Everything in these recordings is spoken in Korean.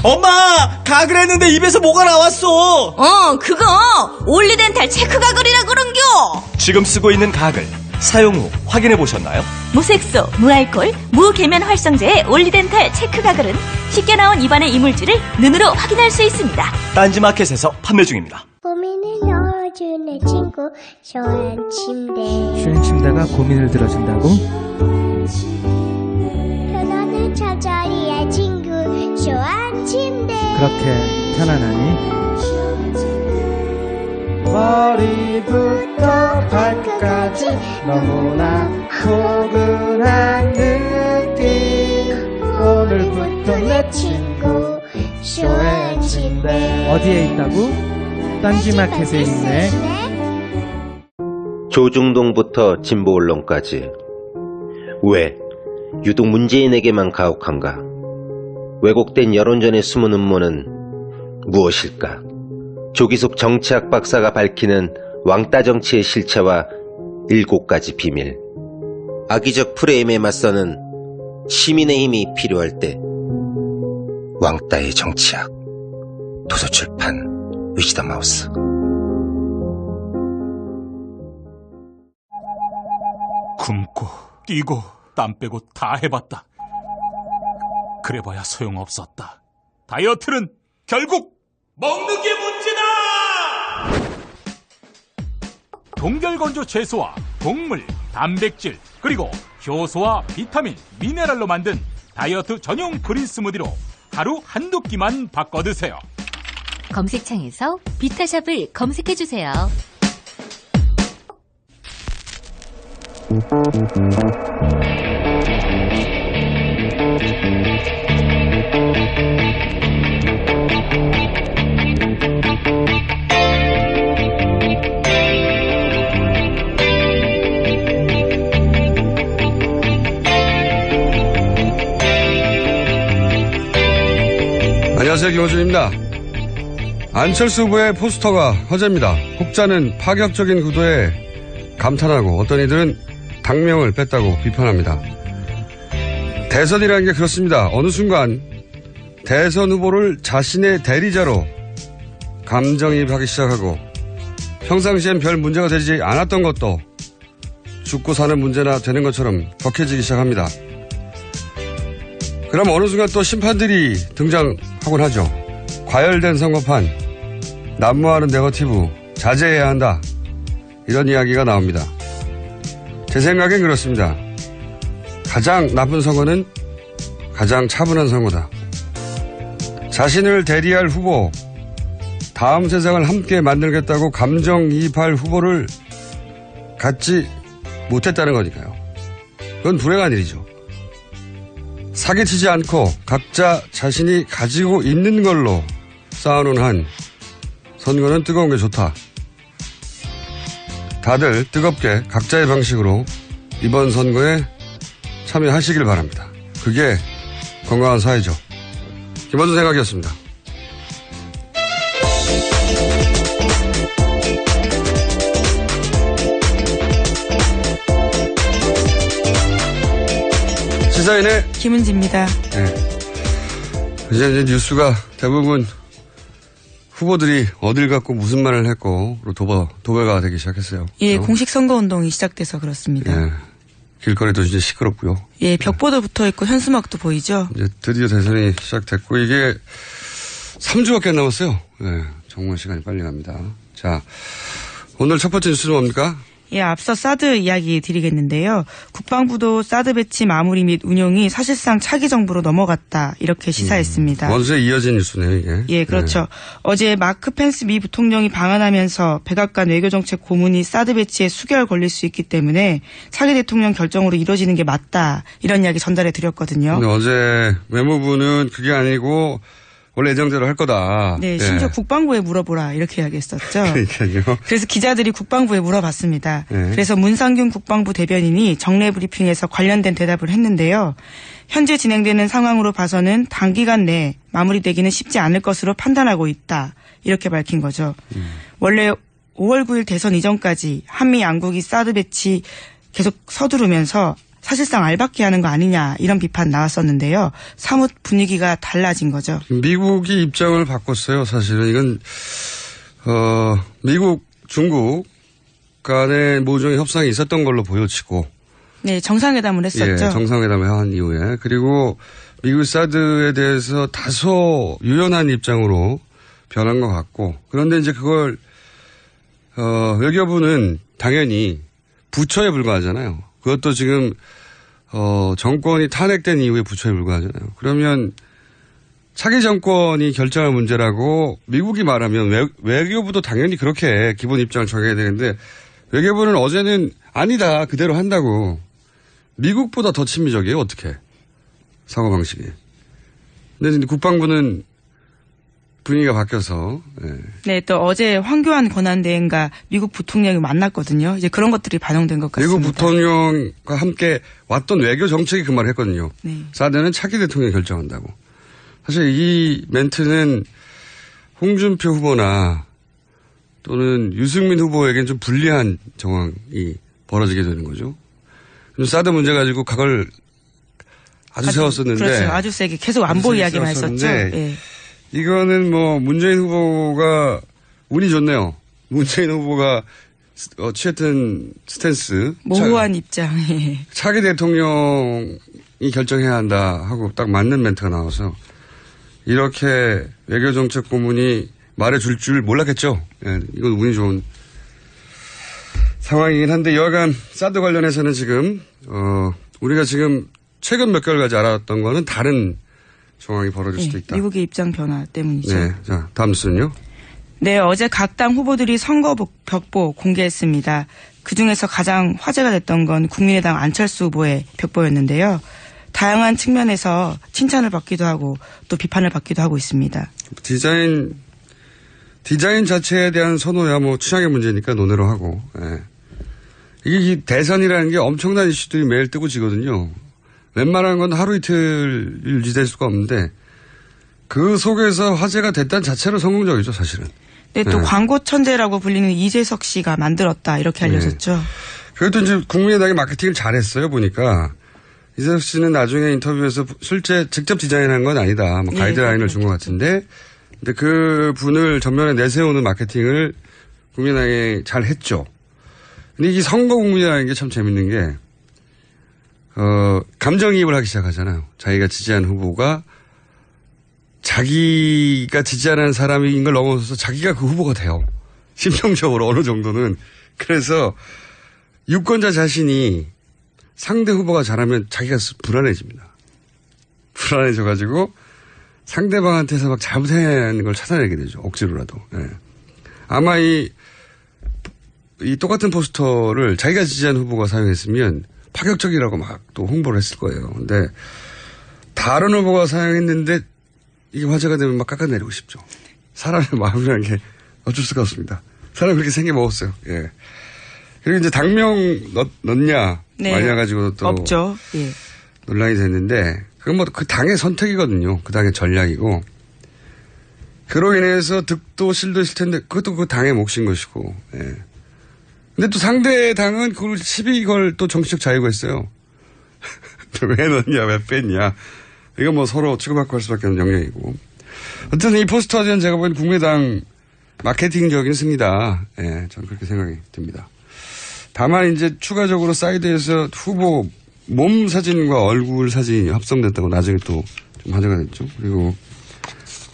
엄마! 가글 했는데 입에서 뭐가 나왔어! 그거 올리덴탈 체크 가글이라 그런겨. 지금 쓰고 있는 가글 사용 후 확인해 보셨나요? 무색소, 무알콜, 무계면 활성제의 올리덴탈 체크 가글은 쉽게 나온 입안의 이물질을 눈으로 확인할 수 있습니다. 딴지마켓에서 판매 중입니다. 고민을 넣어주는 친구 쇼한 침대. 쇼한 침대가 고민을 들어준다고? 편안한 잠자리의 친구 쇼한 침대. 그렇게 편안하니? 머리부터 발끝까지 너무나 포근한 느낌. 오늘부터 내 친구 쇼한 침대. 어디에 있다고? 딴지마켓에 있네. 조중동부터 진보언론까지 왜 유독 문재인에게만 가혹한가? 왜곡된 여론전의 숨은 음모는 무엇일까? 조기숙 정치학 박사가 밝히는 왕따 정치의 실체와 7가지 비밀. 악의적 프레임에 맞서는 시민의 힘이 필요할 때 왕따의 정치학. 도서출판 위즈덤 하우스. 굶고 뛰고 땀 빼고 다 해봤다. 그래봐야 소용없었다. 다이어트는 결국 먹는 게 문제다! 동결건조 채소와 곡물, 단백질, 그리고 효소와 비타민, 미네랄로 만든 다이어트 전용 그린 스무디로 하루 한두 끼만 바꿔 드세요. 검색창에서 비타샵을 검색해주세요. 안녕하세요, 김호준입니다. 안철수 후보의 포스터가 화제입니다. 혹자는 파격적인 구도에 감탄하고 어떤 이들은 당명을 뺐다고 비판합니다. 대선이라는 게 그렇습니다. 어느 순간 대선 후보를 자신의 대리자로 감정이입하기 시작하고 평상시엔 별 문제가 되지 않았던 것도 죽고 사는 문제나 되는 것처럼 격해지기 시작합니다. 그럼 어느 순간 또 심판들이 등장하곤 하죠. 과열된 선거판, 난무하는 네거티브, 자제해야 한다. 이런 이야기가 나옵니다. 제 생각엔 그렇습니다. 가장 나쁜 선거는 가장 차분한 선거다. 자신을 대리할 후보, 다음 세상을 함께 만들겠다고 감정이입할 후보를 갖지 못했다는 거니까요. 그건 불행한 일이죠. 사기치지 않고 각자 자신이 가지고 있는 걸로 쌓아놓은 한 선거는 뜨거운 게 좋다. 다들 뜨겁게 각자의 방식으로 이번 선거에 참여하시길 바랍니다. 그게 건강한 사회죠. 김원준 생각이었습니다. 시사인의 김은지입니다. 네. 이제 뉴스가 대부분 후보들이 어딜 갖고 무슨 말을 했고 도배가 되기 시작했어요. 예, 그렇죠? 공식 선거운동이 시작돼서 그렇습니다. 예, 길거리도 이제 시끄럽고요. 예, 벽보도 붙어 있고 현수막도 보이죠. 이제 드디어 대선이 시작됐고 이게 3주밖에 안 남았어요. 예, 정말 시간이 빨리 갑니다. 자, 오늘 첫 번째 뉴스는 뭡니까? 예, 앞서 사드 이야기 드리겠는데요. 국방부도 사드 배치 마무리 및 운용이 사실상 차기 정부로 넘어갔다. 이렇게 시사했습니다. 원수에 이어진 뉴스네요, 이게. 예, 그렇죠. 네. 어제 마크 펜스 미 부통령이 방한하면서 백악관 외교정책 고문이 사드 배치에 수개월 걸릴 수 있기 때문에 차기 대통령 결정으로 이루어지는 게 맞다. 이런 이야기 전달해 드렸거든요. 근데 어제 외무부는 그게 아니고 원래 예정대로 할 거다. 네, 심지어 국방부에 물어보라 이렇게 이야기했었죠. 그러니까요. 그래서 기자들이 국방부에 물어봤습니다. 네. 그래서 문상균 국방부 대변인이 정례 브리핑에서 관련된 대답을 했는데요. 현재 진행되는 상황으로 봐서는 단기간 내에 마무리되기는 쉽지 않을 것으로 판단하고 있다. 이렇게 밝힌 거죠. 원래 5월 9일 대선 이전까지 한미 양국이 사드 배치 계속 서두르면서 사실상 알박기 하는 거 아니냐 이런 비판 나왔었는데요. 사뭇 분위기가 달라진 거죠. 미국이 입장을 바꿨어요. 사실은 이건 미국, 중국 간의 모종의 협상이 있었던 걸로 보여지고. 네, 정상회담을 했었죠. 예, 정상회담을 한 이후에. 그리고 미국 사드에 대해서 다소 유연한 입장으로 변한 것 같고. 그런데 이제 그걸 외교부는 당연히 부처에 불과하잖아요. 그것도 지금 정권이 탄핵된 이후에 부처에 불과하잖아요. 그러면 차기 정권이 결정할 문제라고 미국이 말하면 외교부도 당연히 그렇게 기본 입장을 정해야 되는데 외교부는 어제는 아니다 그대로 한다고. 미국보다 더 친미적이에요. 어떻게 사고방식이. 근데 국방부는 분위기가 바뀌어서. 네. 네, 또 어제 황교안 권한대행과 미국 부통령이 만났거든요. 이제 그런 것들이 반영된 것 같습니다. 미국 부통령과 함께 왔던 외교 정책이 그 말을 했거든요. 네. 사드는 차기 대통령이 결정한다고. 사실 이 멘트는 홍준표 후보나 또는 유승민 후보에겐 좀 불리한 정황이 벌어지게 되는 거죠. 사드 문제 가지고 각을 아주 세웠었는데. 그렇죠. 아주 세게 계속 안보 이야기만 했었죠. 예. 이거는 뭐 문재인 후보가 운이 좋네요. 문재인 후보가 취했던 스탠스. 모호한 입장. 차기 대통령이 결정해야 한다 하고 딱 맞는 멘트가 나와서 이렇게 외교정책 고문이 말해줄 줄 몰랐겠죠. 예, 이건 운이 좋은 상황이긴 한데 여하간 사드 관련해서는 지금 우리가 지금 최근 몇 개월까지 알았던 거는 다른 상황이 벌어질 수도 있다. 미국의 입장 변화 때문이죠. 네, 자 다음 뉴스는요. 네, 어제 각 당 후보들이 선거 벽보 공개했습니다. 그중에서 가장 화제가 됐던 건 국민의당 안철수 후보의 벽보였는데요. 다양한 측면에서 칭찬을 받기도 하고 또 비판을 받기도 하고 있습니다. 디자인 자체에 대한 선호야 뭐 취향의 문제니까 논의로 하고. 예. 이게 대선이라는 게 엄청난 이슈들이 매일 뜨고 지거든요. 웬만한 건 하루 이틀 유지될 수가 없는데 그 속에서 화제가 됐다는 자체로 성공적이죠, 사실은. 네, 또 광고 천재라고 불리는 이재석 씨가 만들었다 이렇게 알려졌죠. 그래도 이제 국민의당이 마케팅을 잘했어요, 보니까. 이재석 씨는 나중에 인터뷰에서 실제 직접 디자인한 건 아니다. 뭐 가이드라인을 준 것 같은데. 근데 그 분을 전면에 내세우는 마케팅을 국민의당이 잘 했죠. 근데 이 선거 국민이라는 게 참 재밌는 게, 감정이입을 하기 시작하잖아요. 자기가 지지한 후보가 자기가 지지하는 사람인 걸 넘어서서 자기가 그 후보가 돼요. 심정적으로 어느 정도는. 그래서 유권자 자신이 상대 후보가 잘하면 자기가 불안해집니다. 불안해져가지고 상대방한테서 막 잘못한 걸 찾아내게 되죠. 억지로라도. 예. 아마 이 똑같은 포스터를 자기가 지지한 후보가 사용했으면 파격적이라고 막 또 홍보를 했을 거예요. 근데 다른 후보가 사용했는데 이게 화제가 되면 막 깎아내리고 싶죠. 사람의 마음이라는 게 어쩔 수가 없습니다. 사람이 그렇게 생겨 먹었어요. 예. 그리고 이제 당명 넣냐 마냐 가지고 또 없죠. 예. 논란이 됐는데 그건 뭐 그 당의 선택이거든요. 그 당의 전략이고 그로 인해서 득도 실도 있을 텐데 그것도 그 당의 몫인 것이고. 예. 근데 또 상대 당은 그걸 시비 걸 또 정치적 자유가 있어요. 왜 넣냐 왜 뺐냐. 이거 뭐 서로 치고받고 할 수밖에 없는 영역이고. 어쨌든 이 포스터는 제가 보기엔 국민의당 마케팅적인 승리다. 예, 저는 그렇게 생각이 듭니다. 다만 이제 추가적으로 사이드에서 후보 몸 사진과 얼굴 사진이 합성됐다고 나중에 또 좀 화제가 됐죠. 그리고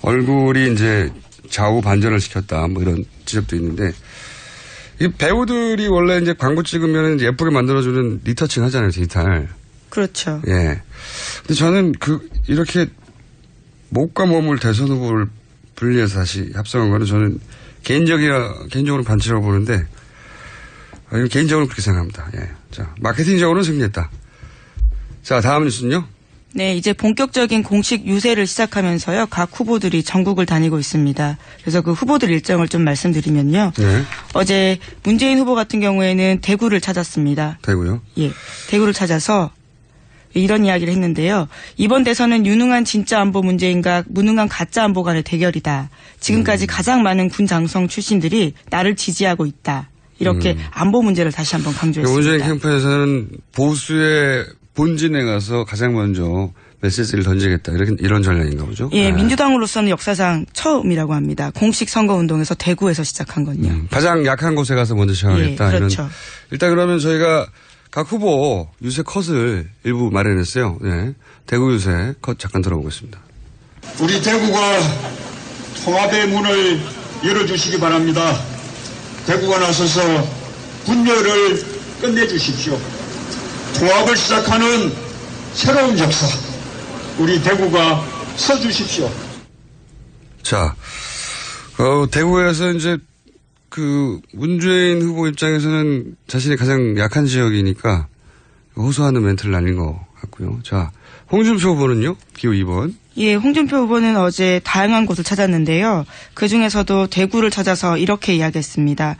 얼굴이 이제 좌우 반전을 시켰다. 뭐 이런 지적도 있는데 이 배우들이 원래 이제 광고 찍으면 예쁘게 만들어주는 리터칭 하잖아요. 디지털. 그렇죠. 예. 근데 저는 이렇게 목과 몸을 대선 후보를 분리해서 다시 합성한 거는 저는 개인적으로 반칙이라고 보는데, 개인적으로 그렇게 생각합니다. 예. 자, 마케팅적으로는 승리했다. 자, 다음 뉴스는요? 네, 이제 본격적인 공식 유세를 시작하면서요, 각 후보들이 전국을 다니고 있습니다. 그래서 그 후보들 일정을 좀 말씀드리면요. 네. 어제 문재인 후보 같은 경우에는 대구를 찾았습니다. 대구요? 예. 대구를 찾아서 이런 이야기를 했는데요. 이번 대선은 유능한 진짜 안보 문재인과 무능한 가짜 안보 간의 대결이다. 지금까지 가장 많은 군 장성 출신들이 나를 지지하고 있다. 이렇게 안보 문제를 다시 한번 강조했습니다. 문재인 캠프에서는 보수의 본진에 가서 가장 먼저 메시지를 던지겠다. 이런 전략인가 보죠? 예, 민주당으로서는 역사상 처음이라고 합니다. 공식 선거운동에서 대구에서 시작한 건요. 가장 약한 곳에 가서 먼저 시작하겠다. 예, 그렇죠. 일단 그러면 저희가 각 후보 유세 컷을 일부 마련했어요. 네. 대구 유세 컷 잠깐 들어보겠습니다. 우리 대구가 통합의 문을 열어주시기 바랍니다. 대구가 나서서 분열을 끝내주십시오. 통합을 시작하는 새로운 역사, 우리 대구가 서주십시오. 자, 대구에서 이제 문재인 후보 입장에서는 자신이 가장 약한 지역이니까 호소하는 멘트를 날린 것 같고요. 자, 홍준표 후보는요? 기호 2번. 예, 홍준표 후보는 어제 다양한 곳을 찾았는데요. 그중에서도 대구를 찾아서 이렇게 이야기했습니다.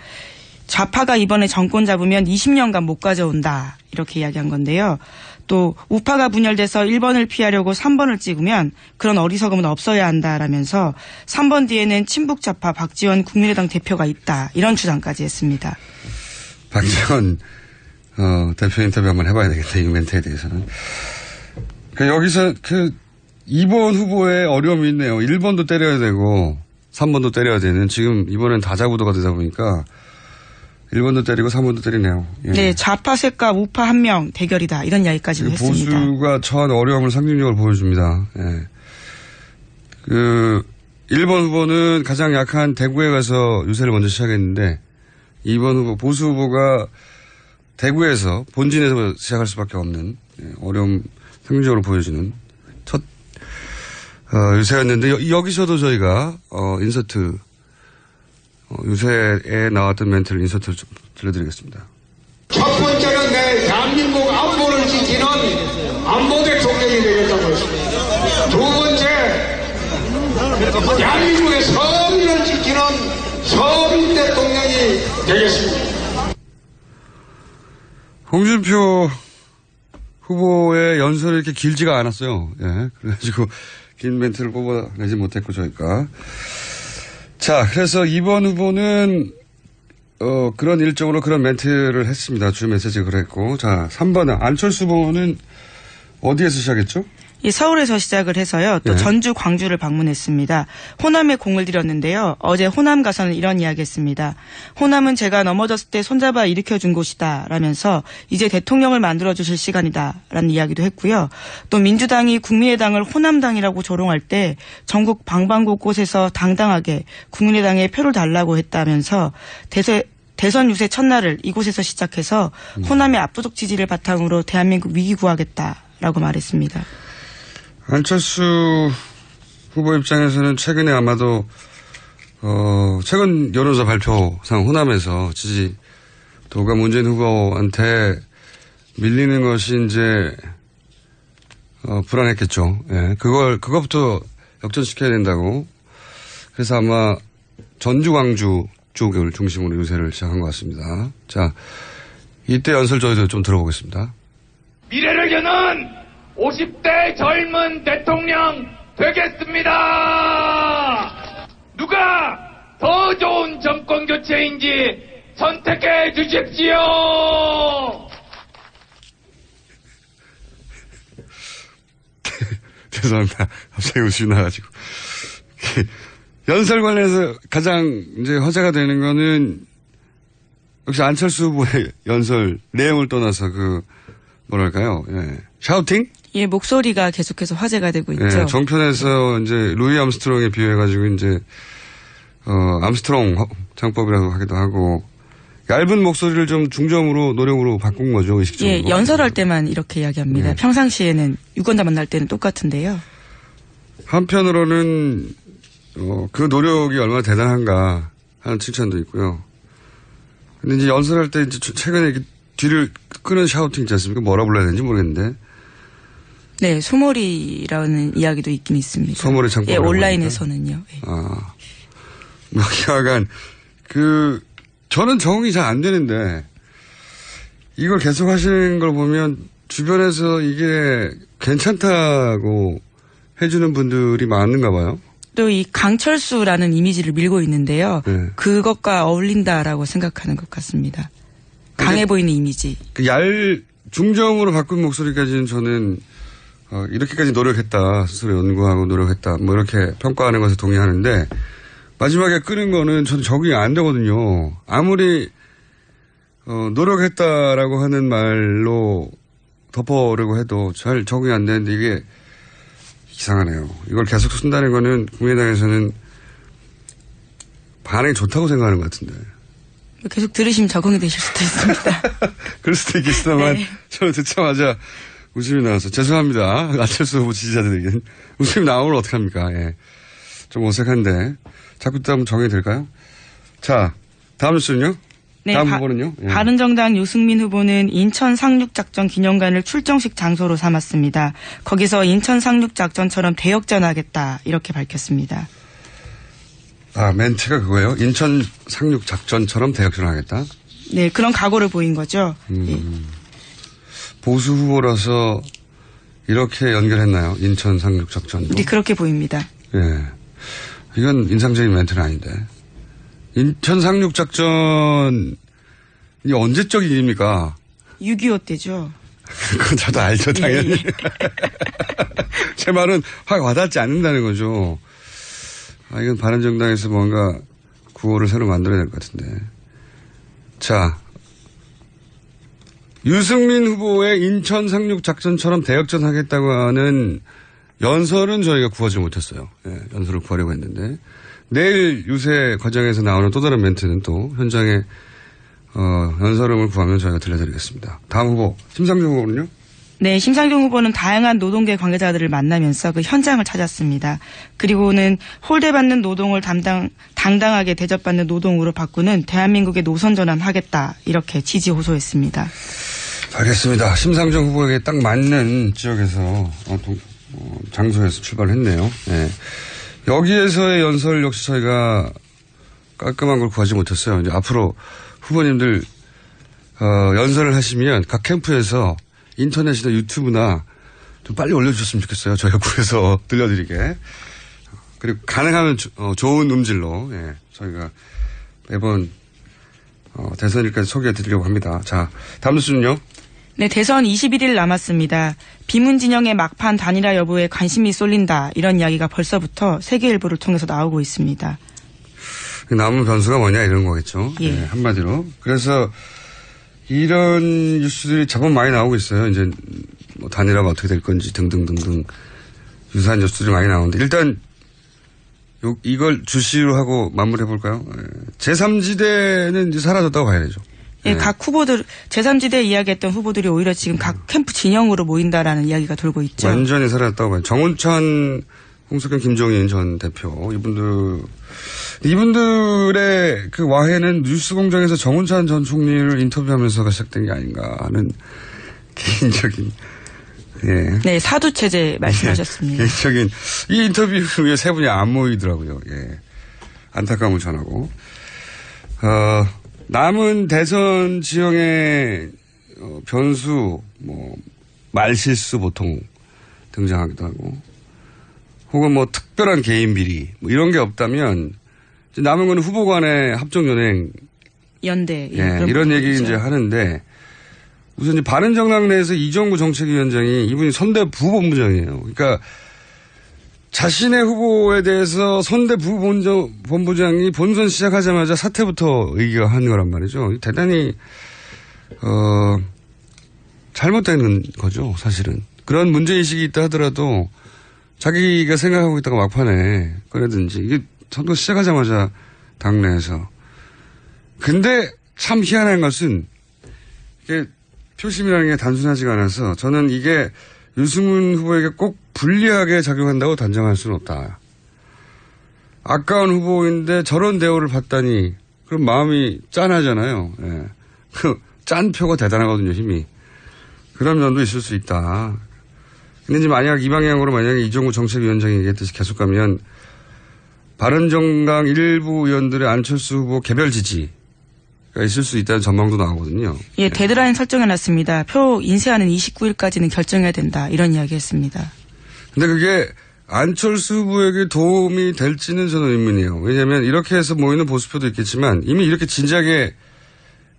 좌파가 이번에 정권 잡으면 20년간 못 가져온다. 이렇게 이야기한 건데요. 또 우파가 분열돼서 1번을 피하려고 3번을 찍으면 그런 어리석음은 없어야 한다라면서 3번 뒤에는 친북 좌파 박지원 국민의당 대표가 있다. 이런 주장까지 했습니다. 박지원 대표 인터뷰 한번 해봐야 되겠다. 이 멘트에 대해서는. 여기서 2번 후보의 어려움이 있네요. 1번도 때려야 되고 3번도 때려야 되는, 지금 이번엔 다자구도가 되다 보니까 1번도 때리고 3번도 때리네요. 예. 네, 좌파 셋과 우파 한 명 대결이다. 이런 이야기까지 했습니다. 보수가 처한 어려움을 상징적으로 보여줍니다. 예. 1번 후보는 가장 약한 대구에 가서 유세를 먼저 시작했는데 2번 후보, 보수 후보가 대구에서 본진에서 시작할 수밖에 없는 어려움 상징적으로 보여주는 첫 유세였는데 여기서도 저희가 인서트 유세에 나왔던 멘트를 인서트를 좀 들려드리겠습니다. 첫 번째는 내 대한민국 안보를 지키는 안보 대통령이 되겠다고 했습니다. 두 번째, 대한민국의 서민을 지키는 서민 대통령이 되겠습니다. 홍준표 후보의 연설이 이렇게 길지가 않았어요. 예. 그래가지고 긴 멘트를 뽑아내지 못했고 저희가. 자, 그래서 2번 후보는 그런 일정으로 그런 멘트를 했습니다. 주 메시지 그랬고. 자, 3번 안철수 후보는 어디에서 시작했죠? 예, 서울에서 시작을 해서요. 또 전주, 광주를 방문했습니다. 호남에 공을 들였는데요. 어제 호남 가서는 이런 이야기했습니다. 호남은 제가 넘어졌을 때 손잡아 일으켜준 곳이다 라면서 이제 대통령을 만들어주실 시간이다 라는 이야기도 했고요. 또 민주당이 국민의당을 호남당이라고 조롱할 때 전국 방방곳곳에서 당당하게 국민의당에 표를 달라고 했다면서 대선 유세 첫날을 이곳에서 시작해서 호남의 압도적 지지를 바탕으로 대한민국 위기 구하겠다라고 말했습니다. 안철수 후보 입장에서는 최근에 아마도 최근 여론조사 발표상 호남에서 지지도가 문재인 후보한테 밀리는 것이 이제 불안했겠죠. 예, 그것부터 역전시켜야 된다고. 그래서 아마 전주, 광주 쪽을 중심으로 유세를 시작한 것 같습니다. 자, 이때 연설 저희도 좀 들어보겠습니다. 미래를 여는 50대 젊은 대통령 되겠습니다. 누가 더 좋은 정권 교체인지 선택해 주십시오. 죄송합니다. 갑자기 웃음이 나가지고. 연설 관련해서 가장 이제 화제가 되는 거는 역시 안철수 후보의 연설 내용을 떠나서 뭐랄까요. 예. 샤우팅? 예, 목소리가 계속해서 화제가 되고 있죠. 예, 정편에서 이제 루이 암스트롱에 비유해가지고 이제, 암스트롱 장법이라고 하기도 하고, 얇은 목소리를 좀 중저음으로 노력으로 바꾼 거죠, 의식적으로. 예, 연설할 때만 이렇게 이야기합니다. 예. 평상시에는 유권자 만날 때는 똑같은데요. 한편으로는, 그 노력이 얼마나 대단한가 하는 칭찬도 있고요. 근데 이제 연설할 때 이제 최근에 이렇게 뒤를 끄는 샤우팅 있지 않습니까? 뭐라 불러야 되는지 모르겠는데. 네, 소몰이라는 이야기도 있긴 있습니다. 소몰이 장법. 예, 온라인에서는요. 예. 하여간, 저는 적응이 잘 안 되는데, 이걸 계속 하시는 걸 보면, 주변에서 이게 괜찮다고 해주는 분들이 많은가 봐요. 또 이 강철수라는 이미지를 밀고 있는데요. 네. 그것과 어울린다라고 생각하는 것 같습니다. 강해 보이는 이미지. 중정으로 바꾼 목소리까지는 저는 이렇게까지 노력했다. 스스로 연구하고 노력했다. 뭐 이렇게 평가하는 것에 동의하는데 마지막에 끄는 거는 저는 적응이 안 되거든요. 아무리 노력했다라고 하는 말로 덮어보려고 해도 잘 적응이 안 되는데 이게 이상하네요. 이걸 계속 쓴다는 거는 국민의당에서는 반응이 좋다고 생각하는 것 같은데. 계속 들으시면 적응이 되실 수도 있습니다. 그럴 수도 있겠습니다만 네. 저는 듣자마자 웃음이 나와서 죄송합니다. 안철수 후보 지지자들에게는 웃음이 나오면 어떡합니까? 예. 좀 어색한데 자꾸 또 한번 정해야 될까요? 자, 다음 뉴스는요? 네, 다음 후보는요? 예. 바른정당 유승민 후보는 인천 상륙작전 기념관을 출정식 장소로 삼았습니다. 거기서 인천 상륙작전처럼 대역전하겠다 이렇게 밝혔습니다. 아, 멘트가 그거예요? 인천 상륙작전처럼 대역전하겠다? 네, 그런 각오를 보인 거죠. 예. 보수 후보라서 이렇게 연결했나요? 인천 상륙작전도? 네, 그렇게 보입니다. 예. 이건 인상적인 멘트는 아닌데. 인천 상륙작전이 언제적 일입니까? 6.25 때죠. 그건 저도 알죠, 당연히. 예. 제 말은 확 와닿지 않는다는 거죠. 아, 이건 바른정당에서 뭔가 구호를 새로 만들어야 될 것 같은데. 자, 유승민 후보의 인천 상륙작전처럼 대역전 하겠다고 하는 연설은 저희가 구하지 못했어요. 예, 연설을 구하려고 했는데. 내일 유세 과정에서 나오는 또 다른 멘트는 또 현장에 연설음을 구하면 저희가 들려드리겠습니다. 다음 후보, 심상정 후보는요? 네, 심상정 후보는 다양한 노동계 관계자들을 만나면서 그 현장을 찾았습니다. 그리고는 홀대받는 노동을 당당하게 대접받는 노동으로 바꾸는 대한민국의 노선 전환하겠다 이렇게 지지 호소했습니다. 알겠습니다. 심상정 후보에게 딱 맞는 지역에서 장소에서 출발을 했네요. 네. 여기에서의 연설 역시 저희가 깔끔한 걸 구하지 못했어요. 이제 앞으로 후보님들 연설을 하시면 각 캠프에서 인터넷이나 유튜브나 좀 빨리 올려주셨으면 좋겠어요. 저희가 구해서 들려드리게. 그리고 가능하면 좋은 음질로 저희가 매번 대선일까지 소개해드리려고 합니다. 자, 다음 뉴스는요. 네, 대선 21일 남았습니다. 비문 진영의 막판 단일화 여부에 관심이 쏠린다 이런 이야기가 벌써부터 세계일보를 통해서 나오고 있습니다. 남은 변수가 뭐냐 이런 거겠죠. 예. 네, 한마디로. 그래서 이런 뉴스들이 자꾸 많이 나오고 있어요. 이제 뭐 단일화가 어떻게 될 건지 등등등등 유사한 뉴스들이 많이 나오는데 일단 이걸 주시로 하고 마무리해 볼까요? 제3지대는 이제 사라졌다고 봐야 되죠. 예, 각 후보들 제3지대 이야기했던 후보들이 오히려 지금 각 캠프 진영으로 모인다라는 이야기가 돌고 있죠. 완전히 사라졌다고 봐요. 정운찬, 홍석현, 김종인 전 대표 이분들의 그 와해는 뉴스공장에서 정운찬 전 총리를 인터뷰하면서가 시작된 게 아닌가 하는 개인적인 네, 사두체제 말씀하셨습니다. 개인적인 이 인터뷰에 세 분이 안 모이더라고요. 예. 안타까움을 전하고 남은 대선 지형의 변수, 말실수 보통 등장하기도 하고, 혹은 특별한 개인 비리, 이런 게 없다면, 이제 남은 거는 후보 간의 합종연행. 연대. 이런 얘기 이제 하는데, 우선 이제 바른정당 내에서 이정구 정책위원장이 이분이 선대 부본부장이에요. 그러니까, 자신의 후보에 대해서 선대 부본부장이 본선 시작하자마자 사퇴부터 의기한 거란 말이죠. 대단히 잘못된 거죠, 사실은. 그런 문제의식이 있다 하더라도 자기가 생각하고 있다가 막판에 꺼내든지 이게 선거 시작하자마자 당내에서. 근데 참 희한한 것은 이게 표심이라는 게 단순하지가 않아서 저는 이게 유승민 후보에게 꼭 불리하게 작용한다고 단정할 수는 없다. 아까운 후보인데 저런 대우를 받다니 그럼 마음이 짠하잖아요. 예. 그 짠 표가 대단하거든요, 힘이. 그런 면도 있을 수 있다. 근데 이제 만약 이 방향으로 만약에 이정구 정책위원장이 얘기했듯이 계속 가면 바른정당 일부 의원들의 안철수 후보 개별 지지가 있을 수 있다는 전망도 나오거든요. 예, 데드라인 설정해놨습니다. 표 인쇄하는 29일까지는 결정해야 된다. 이런 이야기 했습니다. 근데 그게 안철수 후보에게 도움이 될지는 저는 의문이에요. 왜냐하면 이렇게 해서 모이는 보수표도 있겠지만 이미 이렇게 진작에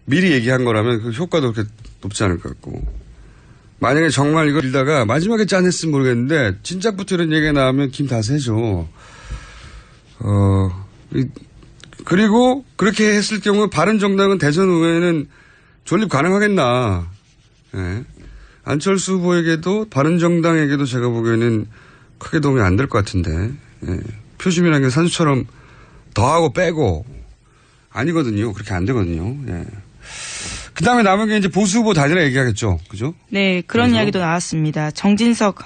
미리 얘기한 거라면 그 효과도 그렇게 높지 않을 것 같고. 만약에 정말 이걸 읽다가 마지막에 짠했으면 모르겠는데 진작부터 이런 얘기가 나오면 김 다 세죠. 그리고 그렇게 했을 경우 바른정당은 대선 후에는 존립 가능하겠나. 예. 안철수 후보에게도 바른정당에게도 제가 보기에는 크게 도움이 안 될 것 같은데. 예. 표심이라는 게 산수처럼 더하고 빼고 아니거든요. 그렇게 안 되거든요. 예. 그 다음에 남은 게 이제 보수 후보 단일화 얘기하겠죠. 그죠? 네, 그런 이야기도 나왔습니다. 정진석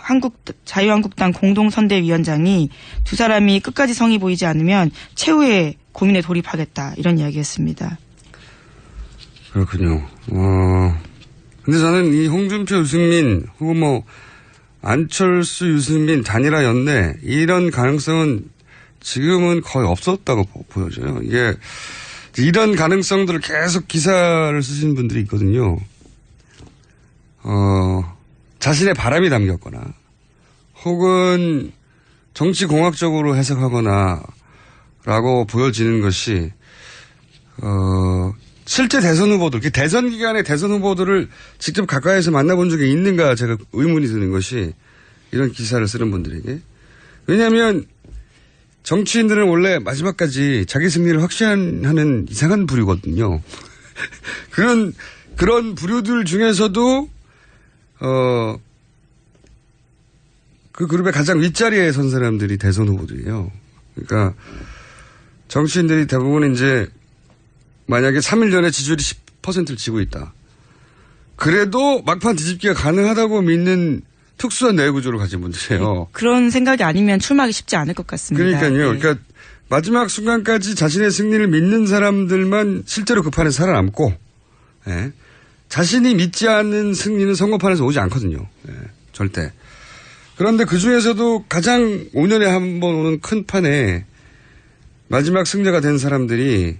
자유한국당 공동선대위원장이 두 사람이 끝까지 성의 보이지 않으면 최후의 고민에 돌입하겠다. 이런 이야기했습니다. 그렇군요. 근데 저는 이 홍준표, 유승민 후보 안철수, 유승민 단일화 연대 이런 가능성은 지금은 거의 없었다고 보여져요. 이게 이런 가능성들을 계속 기사를 쓰시는 분들이 있거든요. 자신의 바람이 담겼거나 혹은 정치공학적으로 해석하거나 라고 보여지는 것이 실제 대선 후보들, 대선 기간에 대선 후보들을 직접 가까이서 만나본 적이 있는가 제가 의문이 드는 것이 이런 기사를 쓰는 분들에게. 왜냐하면 정치인들은 원래 마지막까지 자기 승리를 확신하는 이상한 부류거든요. 그런 부류들 중에서도, 그 그룹의 가장 윗자리에 선 사람들이 대선 후보들이에요. 그러니까 정치인들이 대부분 이제 만약에 3일 전에 지지율이 10%를 지고 있다. 그래도 막판 뒤집기가 가능하다고 믿는 특수한 뇌 구조를 가진 분들이에요. 네, 그런 생각이 아니면 출마하기 쉽지 않을 것 같습니다. 그러니까요. 네. 그러니까 마지막 순간까지 자신의 승리를 믿는 사람들만 실제로 그 판에 살아남고, 예. 자신이 믿지 않는 승리는 선거판에서 오지 않거든요. 예. 절대. 그런데 그 중에서도 가장 5년에 한 번 오는 큰 판에 마지막 승자가 된 사람들이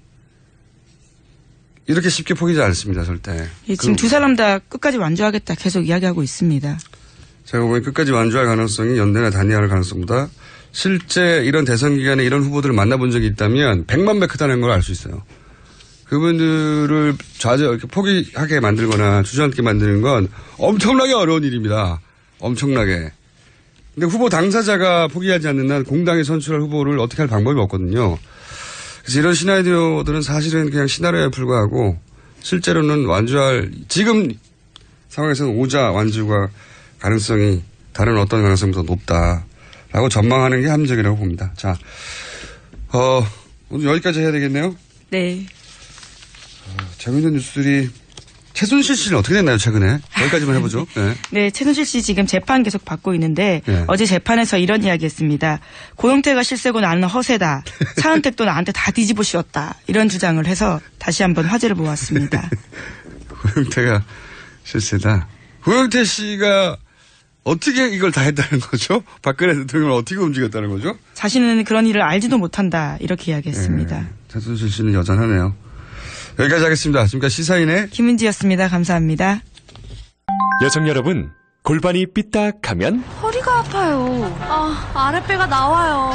이렇게 쉽게 포기하지 않습니다. 절대. 예, 지금 두 사람 다 끝까지 완주하겠다 계속 이야기하고 있습니다. 제가 보기엔 끝까지 완주할 가능성이 연대나 단일화할 가능성보다 실제 이런 대선 기간에 이런 후보들을 만나본 적이 있다면 100만 배 크다는 걸 알 수 있어요. 그분들을 이렇게 포기하게 만들거나 주저앉게 만드는 건 엄청나게 어려운 일입니다. 엄청나게. 근데 후보 당사자가 포기하지 않는 한 공당이 선출할 후보를 어떻게 할 방법이 없거든요. 그래서 이런 시나리오들은 사실은 그냥 시나리오에 불과하고 실제로는 완주할 지금 상황에서는 오자 완주가 가능성이 다른 어떤 가능성보다 높다라고 전망하는 게 합리적이라고 봅니다. 자, 오늘 여기까지 해야 되겠네요. 네. 재밌는 뉴스들이 최순실 씨는 어떻게 됐나요 최근에? 여기까지만 해보죠. 네. 네, 최순실 씨 지금 재판 계속 받고 있는데 네. 어제 재판에서 이런 이야기했습니다. 고영태가 실세고 나는 허세다. 차은택도 나한테 다 뒤집어 씌웠다. 이런 주장을 해서 다시 한번 화제를 모았습니다. 고영태가 실세다. 고영태 씨가 어떻게 이걸 다 했다는 거죠? 박근혜 대통령을 어떻게 움직였다는 거죠? 자신은 그런 일을 알지도 못한다. 이렇게 이야기했습니다. 네, 최순실 씨는 여전하네요. 여기까지 하겠습니다. 지금까지 시사인의 김은지였습니다. 감사합니다. 여성 여러분, 골반이 삐딱하면 허리가 아파요. 아랫배가 나와요.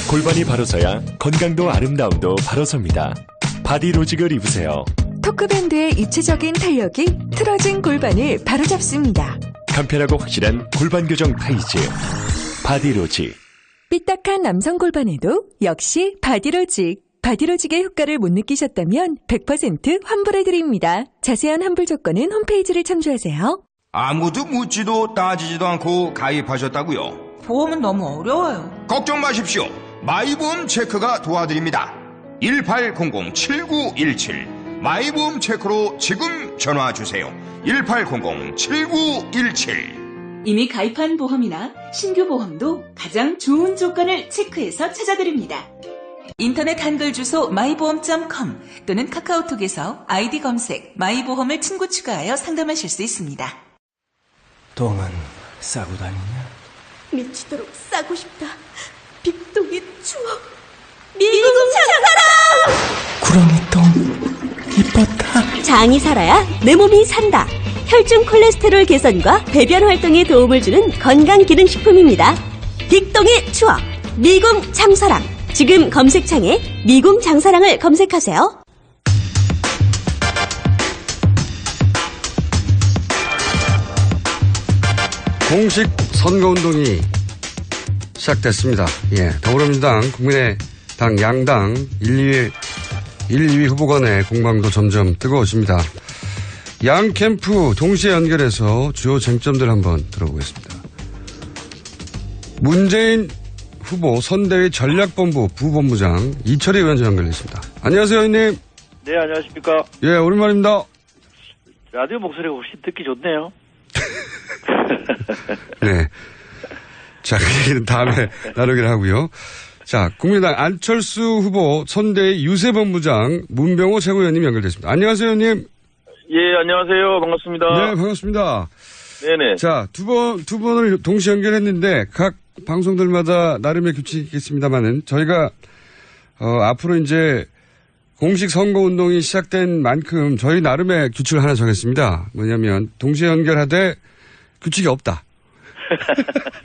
골반이 바로 서야 건강도 아름다움도 바로 섭니다. 바디로직을 입으세요. 토크밴드의 입체적인 탄력이 틀어진 골반을 바로잡습니다. 간편하고 확실한 골반 교정 타이즈 바디로직. 삐딱한 남성 골반에도 역시 바디로직. 바디로직의 효과를 못 느끼셨다면 100% 환불해드립니다. 자세한 환불 조건은 홈페이지를 참조하세요. 아무도 묻지도 따지지도 않고 가입하셨다고요? 보험은 너무 어려워요. 걱정 마십시오. 마이보험 체크가 도와드립니다. 1800-7917 마이보험 체크로 지금 전화주세요. 1800-7917 이미 가입한 보험이나 신규 보험도 가장 좋은 조건을 체크해서 찾아드립니다. 인터넷 한글 주소 마이보험.com 또는 카카오톡에서 아이디 검색 마이보험을 친구 추가하여 상담하실 수 있습니다. 똥은 싸고 다니냐? 미치도록 싸고 싶다. 빅동의 추억. 미궁 장사랑! 구렁이 똥 이뻤다. 장이 살아야 내 몸이 산다. 혈중 콜레스테롤 개선과 배변 활동에 도움을 주는 건강기능식품입니다. 빅동의 추억. 미궁 장사랑. 지금 검색창에 미궁 장사랑을 검색하세요. 공식 선거운동이 시작됐습니다. 예, 더불어민주당, 국민의당 양당 1, 2위 후보 간의 공방도 점점 뜨거워집니다. 양 캠프 동시에 연결해서 주요 쟁점들 한번 들어보겠습니다. 문재인 후보 선대위 전략본부 부본부장 이철희 의원 연결됐습니다. 안녕하세요, 의원님. 네, 안녕하십니까. 예, 오랜만입니다. 라디오 목소리가 훨씬 듣기 좋네요. 네. 자, 그 얘기는 다음에 나누기로 하고요. 자, 국민의당 안철수 후보 선대위 유세본부장 문병호 최고위원님 연결됐습니다. 안녕하세요, 의원님. 예, 안녕하세요. 반갑습니다. 네, 반갑습니다. 네네. 자, 두 번을 동시에 연결했는데 각 방송들마다 나름의 규칙이 있겠습니다만은 저희가 앞으로 이제 공식 선거운동이 시작된 만큼 저희 나름의 규칙을 하나 정했습니다. 뭐냐면 동시에 연결하되 규칙이 없다.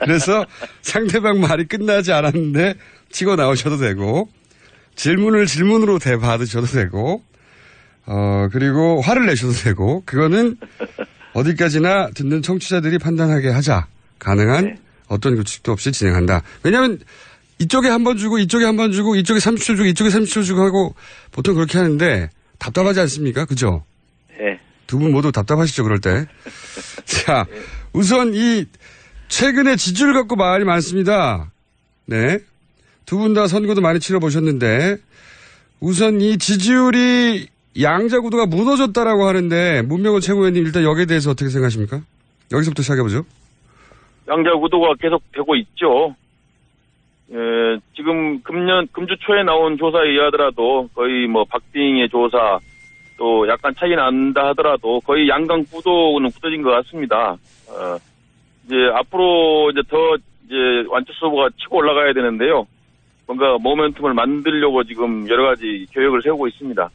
그래서 상대방 말이 끝나지 않았는데 치고 나오셔도 되고 질문을 질문으로 대받으셔도 되고 그리고 화를 내셔도 되고 그거는 어디까지나 듣는 청취자들이 판단하게 하자. 가능한 네. 어떤 규칙도 없이 진행한다. 왜냐하면 이쪽에 한 번 주고 이쪽에 한 번 주고 이쪽에 30초 주고 이쪽에 30초 주고 하고 보통 그렇게 하는데 답답하지 않습니까? 그죠? 네. 두 분 모두 답답하시죠, 그럴 때. 자, 우선 이 최근에 지지율 갖고 말이 많습니다. 네. 두 분 다 선거도 많이 치러보셨는데 우선 이 지지율이 양자 구도가 무너졌다라고 하는데 문명호 최고위원님 일단 여기에 대해서 어떻게 생각하십니까? 여기서부터 시작해보죠. 양자 구도가 계속 되고 있죠. 지금 금주 초에 나온 조사에 의하더라도 거의 뭐 박빙의 조사 또 약간 차이 난다 하더라도 거의 양강 구도는 굳어진 것 같습니다. 이제 앞으로 이제 더 이제 안철수 후보가 치고 올라가야 되는데요. 뭔가 모멘텀을 만들려고 지금 여러 가지 계획을 세우고 있습니다.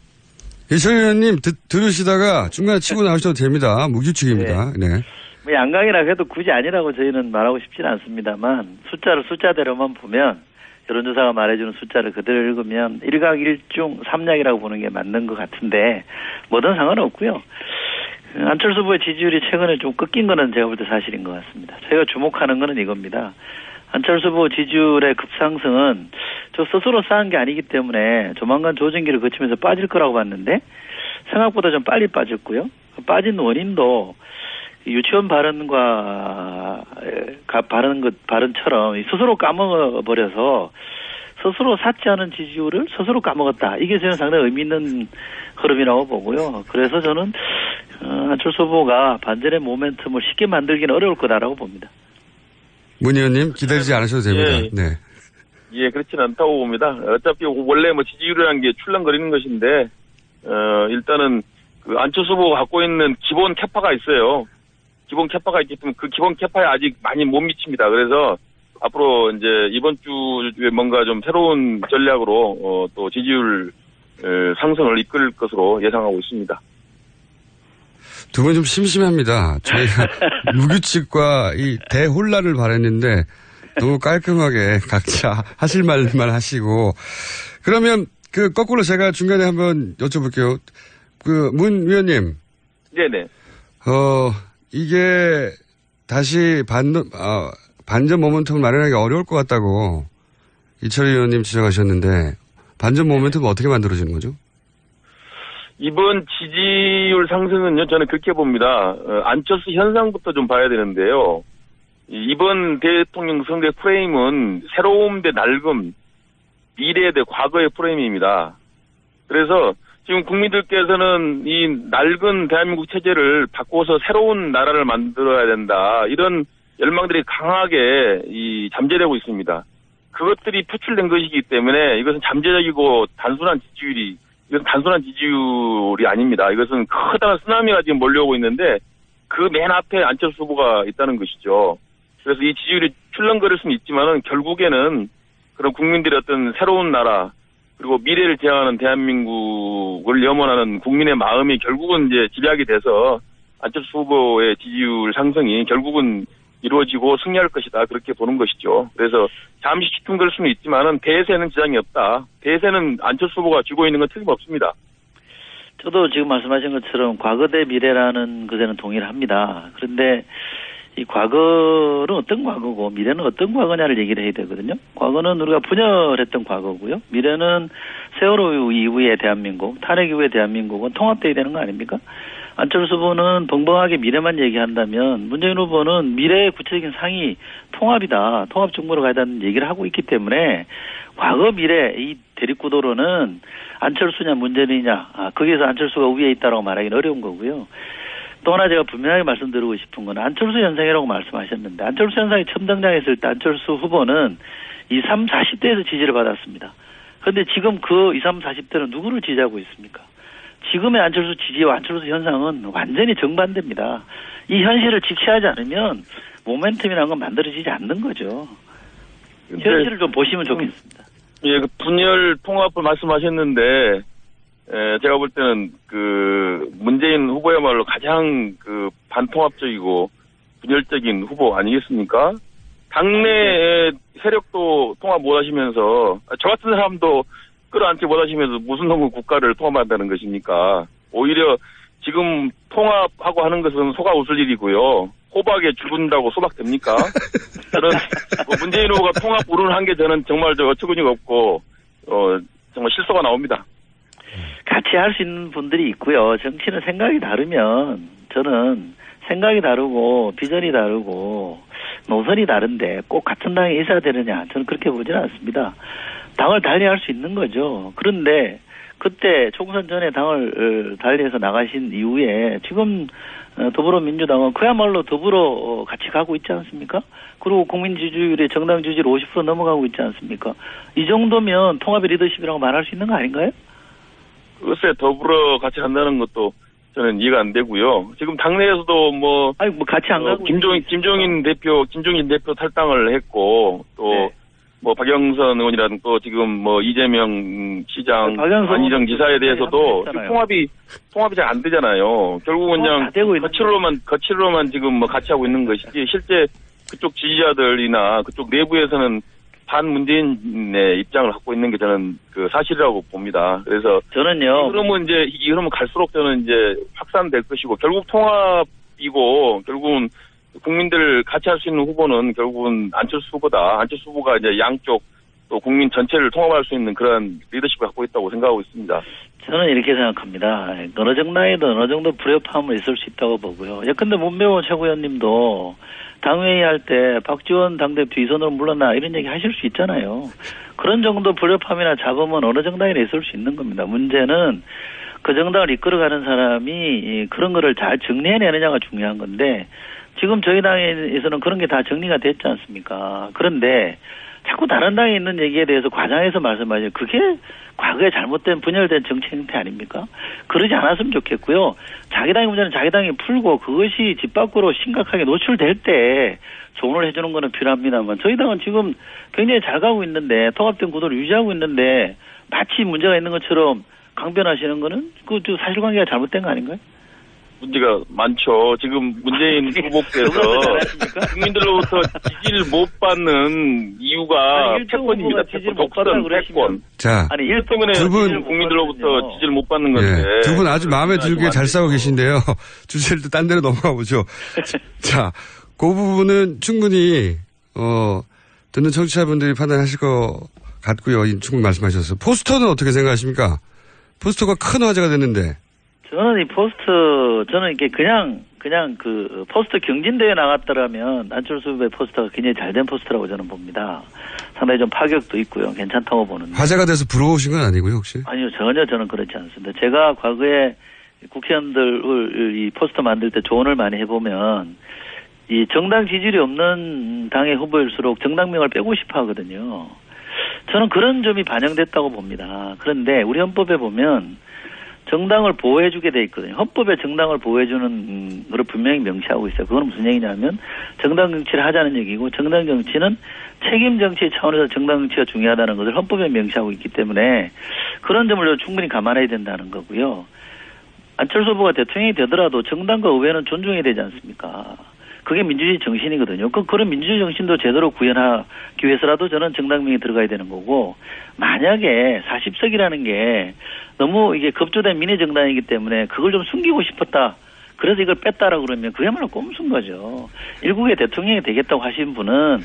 이철희 의원님 들으시다가 중간에 치고 나오셔도 됩니다. 무규칙입니다. 네. 네. 뭐 양강이라 해도 굳이 아니라고 저희는 말하고 싶지는 않습니다만 숫자를 숫자대로만 보면 여론조사가 말해주는 숫자를 그대로 읽으면 1각 1중 3약이라고 보는 게 맞는 것 같은데 뭐든 상관없고요. 안철수 후보의 지지율이 최근에 좀 꺾인 거는 제가 볼 때 사실인 것 같습니다. 저희가 주목하는 거는 이겁니다. 안철수 후보 지지율의 급상승은 저 스스로 쌓은 게 아니기 때문에 조만간 조정기를 거치면서 빠질 거라고 봤는데 생각보다 좀 빨리 빠졌고요. 빠진 원인도 유치원 발언처럼 스스로 까먹어버려서 스스로 샀지 않은 지지율을 스스로 까먹었다. 이게 저는 상당히 의미 있는 흐름이라고 보고요. 그래서 저는 안철수 후보가 반전의 모멘텀을 쉽게 만들기는 어려울 거다라고 봅니다. 문 의원님 기다리지 않으셔도 됩니다. 예, 네. 예, 그렇지는 않다고 봅니다. 어차피 원래 뭐 지지율이라는 게 출렁거리는 것인데 일단은 그 안철수 후보가 갖고 있는 기본 캐파가 있어요. 기본 캐파가 있기 때문에 그 기본 캐파에 아직 많이 못 미칩니다. 그래서 앞으로 이제 이번 주에 뭔가 좀 새로운 전략으로 또 지지율 상승을 이끌 것으로 예상하고 있습니다. 두 분 좀 심심합니다. 저희가 무규칙과 이 대혼란을 바랬는데 너무 깔끔하게 각자 하실 말만 하시고 그러면 그 거꾸로 제가 중간에 한번 여쭤볼게요. 그 문 위원님. 네네. 이게 다시 반전 모멘텀을 마련하기 어려울 것 같다고 이철희 의원님 지적하셨는데 반전 모멘텀은 어떻게 만들어지는 거죠? 이번 지지율 상승은요, 저는 그렇게 봅니다. 안철수 현상부터 좀 봐야 되는데요. 이번 대통령 선거 프레임은 새로움 대 낡음, 미래 대 과거의 프레임입니다. 그래서 지금 국민들께서는 이 낡은 대한민국 체제를 바꿔서 새로운 나라를 만들어야 된다. 이런 열망들이 강하게 잠재되고 있습니다. 그것들이 표출된 것이기 때문에 이것은 잠재적이고 단순한 지지율이 아닙니다. 이것은 커다란 쓰나미가 지금 몰려오고 있는데 그 맨 앞에 안철수 후보가 있다는 것이죠. 그래서 이 지지율이 출렁거릴 수는 있지만은 결국에는 그런 국민들의 어떤 새로운 나라 그리고 미래를 지향하는 대한민국을 염원하는 국민의 마음이 결국은 이제 집약이 돼서 안철수 후보의 지지율 상승이 결국은 이루어지고 승리할 것이다. 그렇게 보는 것이죠. 그래서 잠시 시큰거릴 수는 있지만은 대세는 지장이 없다. 대세는 안철수 후보가 쥐고 있는 건 틀림없습니다. 저도 지금 말씀하신 것처럼 과거 대 미래라는 것에는 동의를 합니다. 그런데 이 과거는 어떤 과거고 미래는 어떤 과거냐를 얘기를 해야 되거든요. 과거는 우리가 분열했던 과거고요. 미래는 세월호 이후의 대한민국, 탄핵 이후의 대한민국은 통합돼야 되는 거 아닙니까? 안철수 후보는 벙벙하게 미래만 얘기한다면 문재인 후보는 미래의 구체적인 상이 통합이다. 통합 정부로 가야 된다는 얘기를 하고 있기 때문에 과거 미래 이 대립구도로는 안철수냐 문재인이냐 거기에서 안철수가 우위에 있다라고 말하기는 어려운 거고요. 또 하나 제가 분명하게 말씀드리고 싶은 건 안철수 현상이라고 말씀하셨는데 안철수 현상이 처음 등장했을 때 안철수 후보는 20, 30, 40대에서 지지를 받았습니다. 그런데 지금 그 20, 30, 40대는 누구를 지지하고 있습니까? 지금의 안철수 지지와 안철수 현상은 완전히 정반대입니다. 이 현실을 직시하지 않으면 모멘텀이라는 건 만들어지지 않는 거죠. 현실을 좀 보시면 좋겠습니다. 예, 그 분열 통합을 말씀하셨는데 제가 볼 때는 그 문재인 후보야말로 가장 그 반통합적이고 분열적인 후보 아니겠습니까? 당내 세력도 통합 못하시면서 저 같은 사람도 끌어안지 못하시면서 무슨 놈의 국가를 통합한다는 것입니까? 오히려 지금 통합하고 하는 것은 소가 웃을 일이고요. 호박에 죽은다고 소박 됩니까? 저는 문재인 후보가 통합 우르르 한 게 저는 정말 어처구니가 없고 정말 실소가 나옵니다. 같이 할 수 있는 분들이 있고요. 정치는 생각이 다르면 저는 생각이 다르고 비전이 다르고 노선이 다른데 꼭 같은 당에 있어야 되느냐 저는 그렇게 보지는 않습니다. 당을 달리할 수 있는 거죠. 그런데 그때 총선 전에 당을 달리해서 나가신 이후에 지금 더불어민주당은 그야말로 더불어 같이 가고 있지 않습니까? 그리고 국민 지지율이 정당 지지율 50% 넘어가고 있지 않습니까? 이 정도면 통합의 리더십이라고 말할 수 있는 거 아닌가요? 글쎄 더불어 같이 간다는 것도 저는 이해가 안 되고요. 지금 당내에서도 아니 같이 안 가고 김종인 대표 탈당을 했고 또 박영선 의원이라든 또 지금 이재명 시장, 안희정 지사에 대해서도 통합이 잘 안 되잖아요. 결국은 그냥 거칠로만 지금 같이 하고 있는 것이지 실제 그쪽 지지자들이나 그쪽 내부에서는 반문재인의 입장을 갖고 있는 게 저는 그 사실이라고 봅니다. 그래서 저는요. 이 흐름은 갈수록 저는 이제 확산될 것이고 결국 통합이고 결국은 국민들 같이 할 수 있는 후보는 결국은 안철수 후보다. 안철수 후보가 이제 양쪽 또 국민 전체를 통합할 수 있는 그런 리더십을 갖고 있다고 생각하고 있습니다. 저는 이렇게 생각합니다. 어느 정당에도 어느 정도 불협화음은 있을 수 있다고 보고요. 예컨대 문병호 최고위원님도 당회의 할 때 박지원 당대표 이 손으로 물러나 이런 얘기 하실 수 있잖아요. 그런 정도 불협화음이나 잡음은 어느 정당에나 있을 수 있는 겁니다. 문제는 그 정당을 이끌어가는 사람이 그런 거를 잘 정리해내느냐가 중요한 건데 지금 저희 당에서는 그런 게 다 정리가 됐지 않습니까? 그런데 자꾸 다른 당에 있는 얘기에 대해서 과장해서 말씀하시죠. 그게 과거에 잘못된 분열된 정치 행태 아닙니까? 그러지 않았으면 좋겠고요. 자기 당의 문제는 자기 당이 풀고 그것이 집 밖으로 심각하게 노출될 때 조언을 해주는 거는 필요합니다만 저희 당은 지금 굉장히 잘 가고 있는데 통합된 구도를 유지하고 있는데 마치 문제가 있는 것처럼 강변하시는 거는 그 사실관계가 잘못된 거 아닌가요? 문제가 많죠. 지금 문재인 후보께서 국민들로부터 지지를 못 받는 이유가 패권입니다. 독선 패권. 자, 일 때문에 국민들로부터 지지를 못 받는 건데. 두 분 아주 마음에 들게 잘 싸우고 계신데요. 주제를 또 딴 데로 넘어가 보죠. 자, 그 부분은 충분히 듣는 청취자분들이 판단하실 것 같고요. 충분히 말씀하셨어요. 포스터는 어떻게 생각하십니까? 포스터가 큰 화제가 됐는데. 저는 저는 이게 그냥 그 포스터 경진대회 나갔더라면 안철수 후보의 포스터가 굉장히 잘된 포스터라고 저는 봅니다. 상당히 좀 파격도 있고요. 괜찮다고 보는데. 화제가 돼서 부러우신 건 아니고요, 혹시? 아니요, 전혀 저는 그렇지 않습니다. 제가 과거에 국회의원들 이 포스터 만들 때 조언을 많이 해보면 이 정당 지지율이 없는 당의 후보일수록 정당명을 빼고 싶어 하거든요. 저는 그런 점이 반영됐다고 봅니다. 그런데 우리 헌법에 보면 정당을 보호해주게 돼 있거든요. 헌법에 정당을 보호해주는 걸 분명히 명시하고 있어요. 그건 무슨 얘기냐면 정당 정치를 하자는 얘기고 정당 정치는 책임 정치 차원에서 정당 정치가 중요하다는 것을 헌법에 명시하고 있기 때문에 그런 점을 충분히 감안해야 된다는 거고요. 안철수 후보가 대통령이 되더라도 정당과 의회는 존중해야 되지 않습니까? 그게 민주주의 정신이거든요. 그런 민주주의 정신도 제대로 구현하기 위해서라도 저는 정당명이 들어가야 되는 거고 만약에 40석이라는 게 너무 이게 급조된 미니 정당이기 때문에 그걸 좀 숨기고 싶었다. 그래서 이걸 뺐다라고 그러면 그야말로 꼼수인 거죠. 일국의 대통령이 되겠다고 하신 분은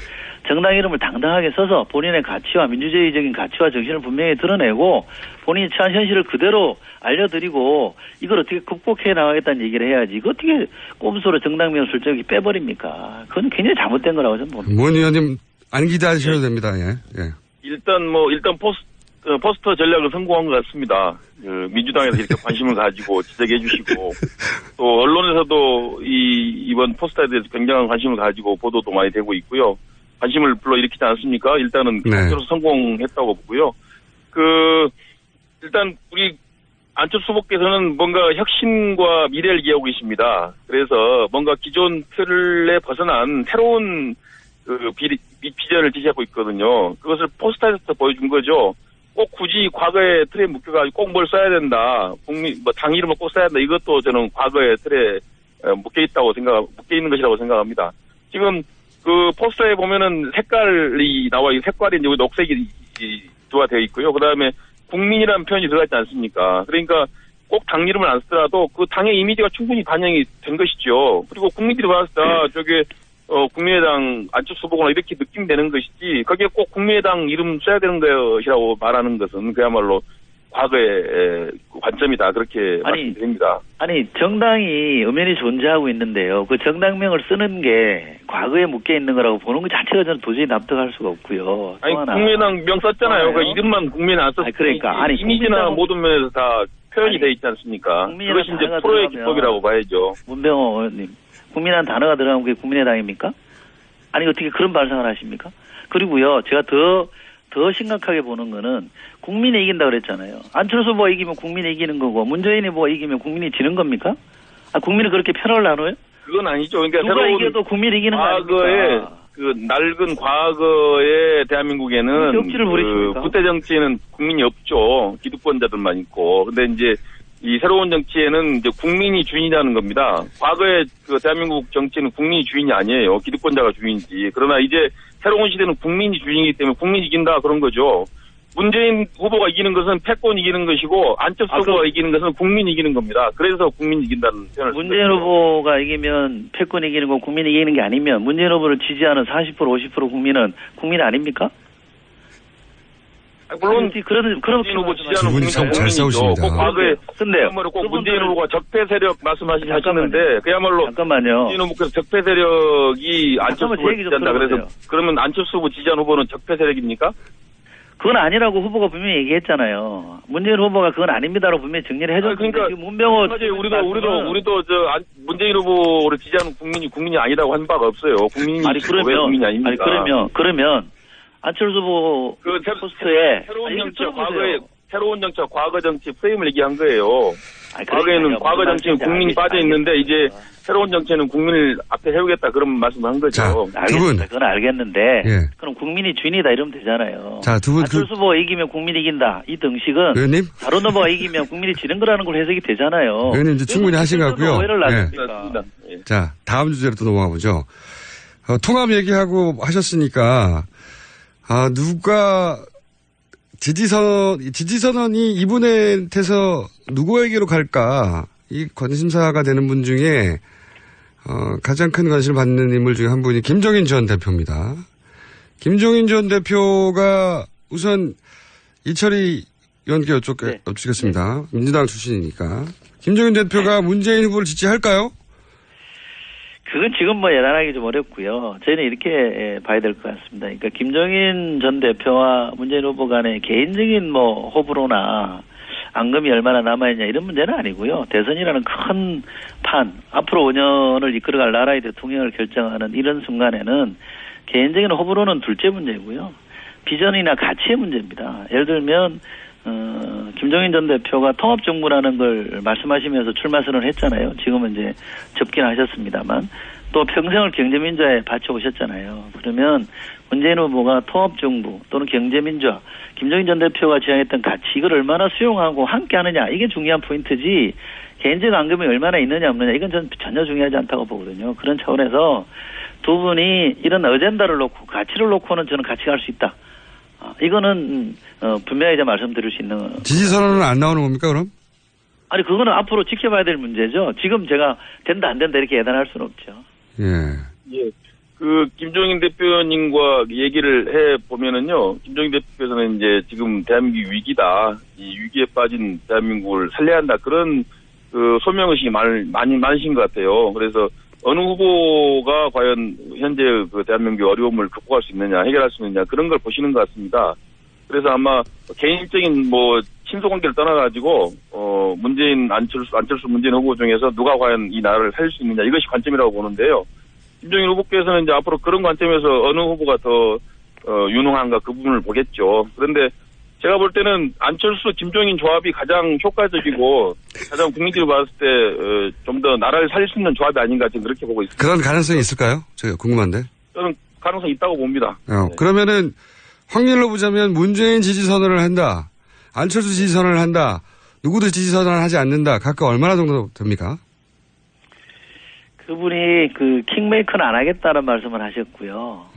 정당 이름을 당당하게 써서 본인의 가치와 민주주의적인 가치와 정신을 분명히 드러내고 본인이 처한 현실을 그대로 알려드리고 이걸 어떻게 극복해 나가겠다는 얘기를 해야지. 이거 어떻게 꼼수로 정당명을 슬쩍 빼버립니까? 그건 굉장히 잘못된 거라고 저는 봅니다. 문 의원님 안 기대하셔도 됩니다. 예. 일단 포스터 전략을 성공한 것 같습니다. 민주당에서 이렇게 관심을 가지고 지적해 주시고 또 언론에서도 이번 포스터에 대해서 굉장한 관심을 가지고 보도도 많이 되고 있고요. 관심을 불러일으키지 않습니까? 일단은 실제로 성공했다고 보고요. 일단 우리 안철수 후보께서는 뭔가 혁신과 미래를 이해하고 계십니다. 그래서 뭔가 기존 틀에 벗어난 새로운 비전을 제시하고 있거든요. 그것을 포스터에서 보여준 거죠. 꼭 굳이 과거의 틀에 묶여가지고 꼭 뭘 써야 된다. 당 이름을 꼭 써야 된다. 이것도 저는 과거의 틀에 묶여 있는 것이라고 생각합니다. 지금 그 포스터에 보면은 색깔이 나와 있고 색깔이 이제 녹색이 조화되어 있고요. 그 다음에 국민이라는 표현이 들어가 있지 않습니까? 그러니까 꼭 당 이름을 안 쓰더라도 그 당의 이미지가 충분히 반영이 된 것이죠. 그리고 국민들이 봤을 때 저게 국민의당 안철수 후보구나 이렇게 느낌이 되는 것이지 거기에 꼭 국민의당 이름 써야 되는 것이라고 말하는 것은 그야말로 과거의 관점이다. 그렇게 말씀드립니다. 아니 정당이 엄연히 존재하고 있는데요. 그 정당명을 쓰는 게 과거에 묶여 있는 거라고 보는 것 자체가 저는 도저히 납득할 수가 없고요. 아니 국민의당 명 썼잖아요. 그 이름만 국민은 안 썼어요. 그러니까 이미지나 모든 면에서 다 표현이 돼 있지 않습니까? 그것이 이제 프로의 기법이라고 봐야죠. 문병호 의원님, 국민이라는 단어가 들어가면 그게 국민의당입니까? 아니 어떻게 그런 발상을 하십니까? 그리고요, 제가 더 심각하게 보는 거는 국민이 이긴다 그랬잖아요. 안철수 후보가 이기면 국민이 이기는 거고 문재인 후보가 이기면 국민이 지는 겁니까? 국민이 그렇게 편을 나눠요? 그건 아니죠. 그러니까 누가 이겨도 국민이 이기는 거 아닙니까? 그 낡은 과거의 대한민국에는 격지를 부리십니까? 부패 정치에는 국민이 없죠. 기득권자들만 있고. 근데 이제 이 새로운 정치에는 이제 국민이 주인이라는 겁니다. 과거의 그 대한민국 정치는 국민이 주인이 아니에요. 기득권자가 주인이지. 그러나 이제 새로운 시대는 국민이 주인이기 때문에 국민이 이긴다 그런 거죠. 문재인 후보가 이기는 것은 패권이 이기는 것이고 안철수 후보가 이기는 것은 국민이 이기는 겁니다. 그래서 국민이 이긴다는 표현을 문재인 후보가 이기면 패권이 이기는 거 국민이 이기는 게 아니면 문재인 후보를 지지하는 40% 50% 국민은 국민 아닙니까? 물론 그런 후보 지지하는 국민은 잘 싸우십니다. 꼭 과거에 근데요. 꼭 문재인 후보가 적폐 세력 말씀하시는데 그야말로 잠깐만요. 문재인 후보께서 적폐 세력이 안철수 후보 지지한다 그래서 그러면 안철수 후보 지지하는 후보는 적폐 세력입니까? 그건 아니라고 후보가 분명히 얘기했잖아요. 문재인 후보가 그건 아닙니다라고 분명히 정리를 해줬는데 그러니까 지금 문병호 우리도 문재인 후보를 지지하는 국민이 아니라고 한 바가 없어요. 국민이 왜 국민이 아닙니까? 그러면 안철수 후보 포스트에 새로운 정치 과거 정치 프레임을 얘기한 거예요. 과거에는 과거 정치는 국민이 빠져 있는데 이제 새로운 정치는 국민을 앞에 세우겠다 그런 말씀을 한 거죠. 알겠습니다. 그건 알겠는데 그럼 국민이 주인이다 이러면 되잖아요. 두 분 안철수 후보가 이기면 국민이 이긴다. 이 등식은 의원님? 다른 후보가 이기면 국민이 지는 거라는 걸 해석이 되잖아요. 의원님 이제 충분히 하신 것 같고요. 네. 자, 다음 주제로 또 넘어가 보죠. 통합 얘기하고 하셨으니까 누가 지지선언이 이분한테서 누구에게로 갈까? 이 관심사가 되는 분 중에 가장 큰 관심을 받는 인물 중에 한 분이 김종인 전 대표입니다. 김종인 전 대표가 우선 이철희 의원께 여쭙겠습니다. 민주당 출신이니까. 김종인 대표가 문재인 후보를 지지할까요? 그건 지금 예단하기 좀 어렵고요. 저희는 이렇게 봐야 될 것 같습니다. 그러니까 김종인 전 대표와 문재인 후보 간의 개인적인 호불호나 앙금이 얼마나 남아있냐 이런 문제는 아니고요. 대선이라는 큰 판, 앞으로 5년을 이끌어갈 나라의 대통령을 결정하는 이런 순간에는 개인적인 호불호는 둘째 문제고요. 비전이나 가치의 문제입니다. 예를 들면 김종인 전 대표가 통합정부라는 걸 말씀하시면서 출마 선언을 했잖아요. 지금은 이제 접긴 하셨습니다만 또 평생을 경제민주화에 바쳐오셨잖아요. 그러면 문재인 후보가 통합정부 또는 경제민주화, 김종인 전 대표가 지향했던 가치 이걸 얼마나 수용하고 함께하느냐 이게 중요한 포인트지 개인적 앙금이 얼마나 있느냐 없느냐 이건 저는 전혀 중요하지 않다고 보거든요. 그런 차원에서 두 분이 이런 어젠다를 놓고 가치를 놓고는 저는 같이 갈 수 있다. 이거는 분명히 말씀드릴 수 있는. 지지선언은 안 나오는 겁니까 그럼? 아니 그거는 앞으로 지켜봐야 될 문제죠. 지금 제가 된다 안 된다 이렇게 예단할 수는 없죠. 예. 그 김종인 대표님과 얘기를 해 보면은요. 김종인 대표께서는 이제 지금 대한민국이 위기다. 이 위기에 빠진 대한민국을 살려야 한다. 그런 그 소명의식이 많으신 것 같아요. 그래서 어느 후보가 과연 현재 그 대한민국의 어려움을 극복할 수 있느냐, 해결할 수 있느냐 그런 걸 보시는 것 같습니다. 그래서 아마 개인적인 뭐 친소 관계를 떠나가지고 문재인 안철수 문재인 후보 중에서 누가 과연 이 나라를 살릴 수 있느냐 이것이 관점이라고 보는데요. 김종인 후보께서는 이제 앞으로 그런 관점에서 어느 후보가 더 유능한가 그 부분을 보겠죠. 그런데 제가 볼 때는 안철수 김종인 조합이 가장 효과적이고 가장 국민들이 봤을 때 좀 더 나라를 살릴 수 있는 조합이 아닌가 지금 그렇게 보고 있습니다. 그런 가능성이 있을까요? 제가 궁금한데. 저는 가능성이 있다고 봅니다. 그러면은 확률로 보자면 문재인 지지 선언을 한다. 안철수 지지 선언을 한다. 누구도 지지 선언을 하지 않는다. 각각 얼마나 정도 됩니까? 그분이 그 킹메이커는 안 하겠다는 말씀을 하셨고요.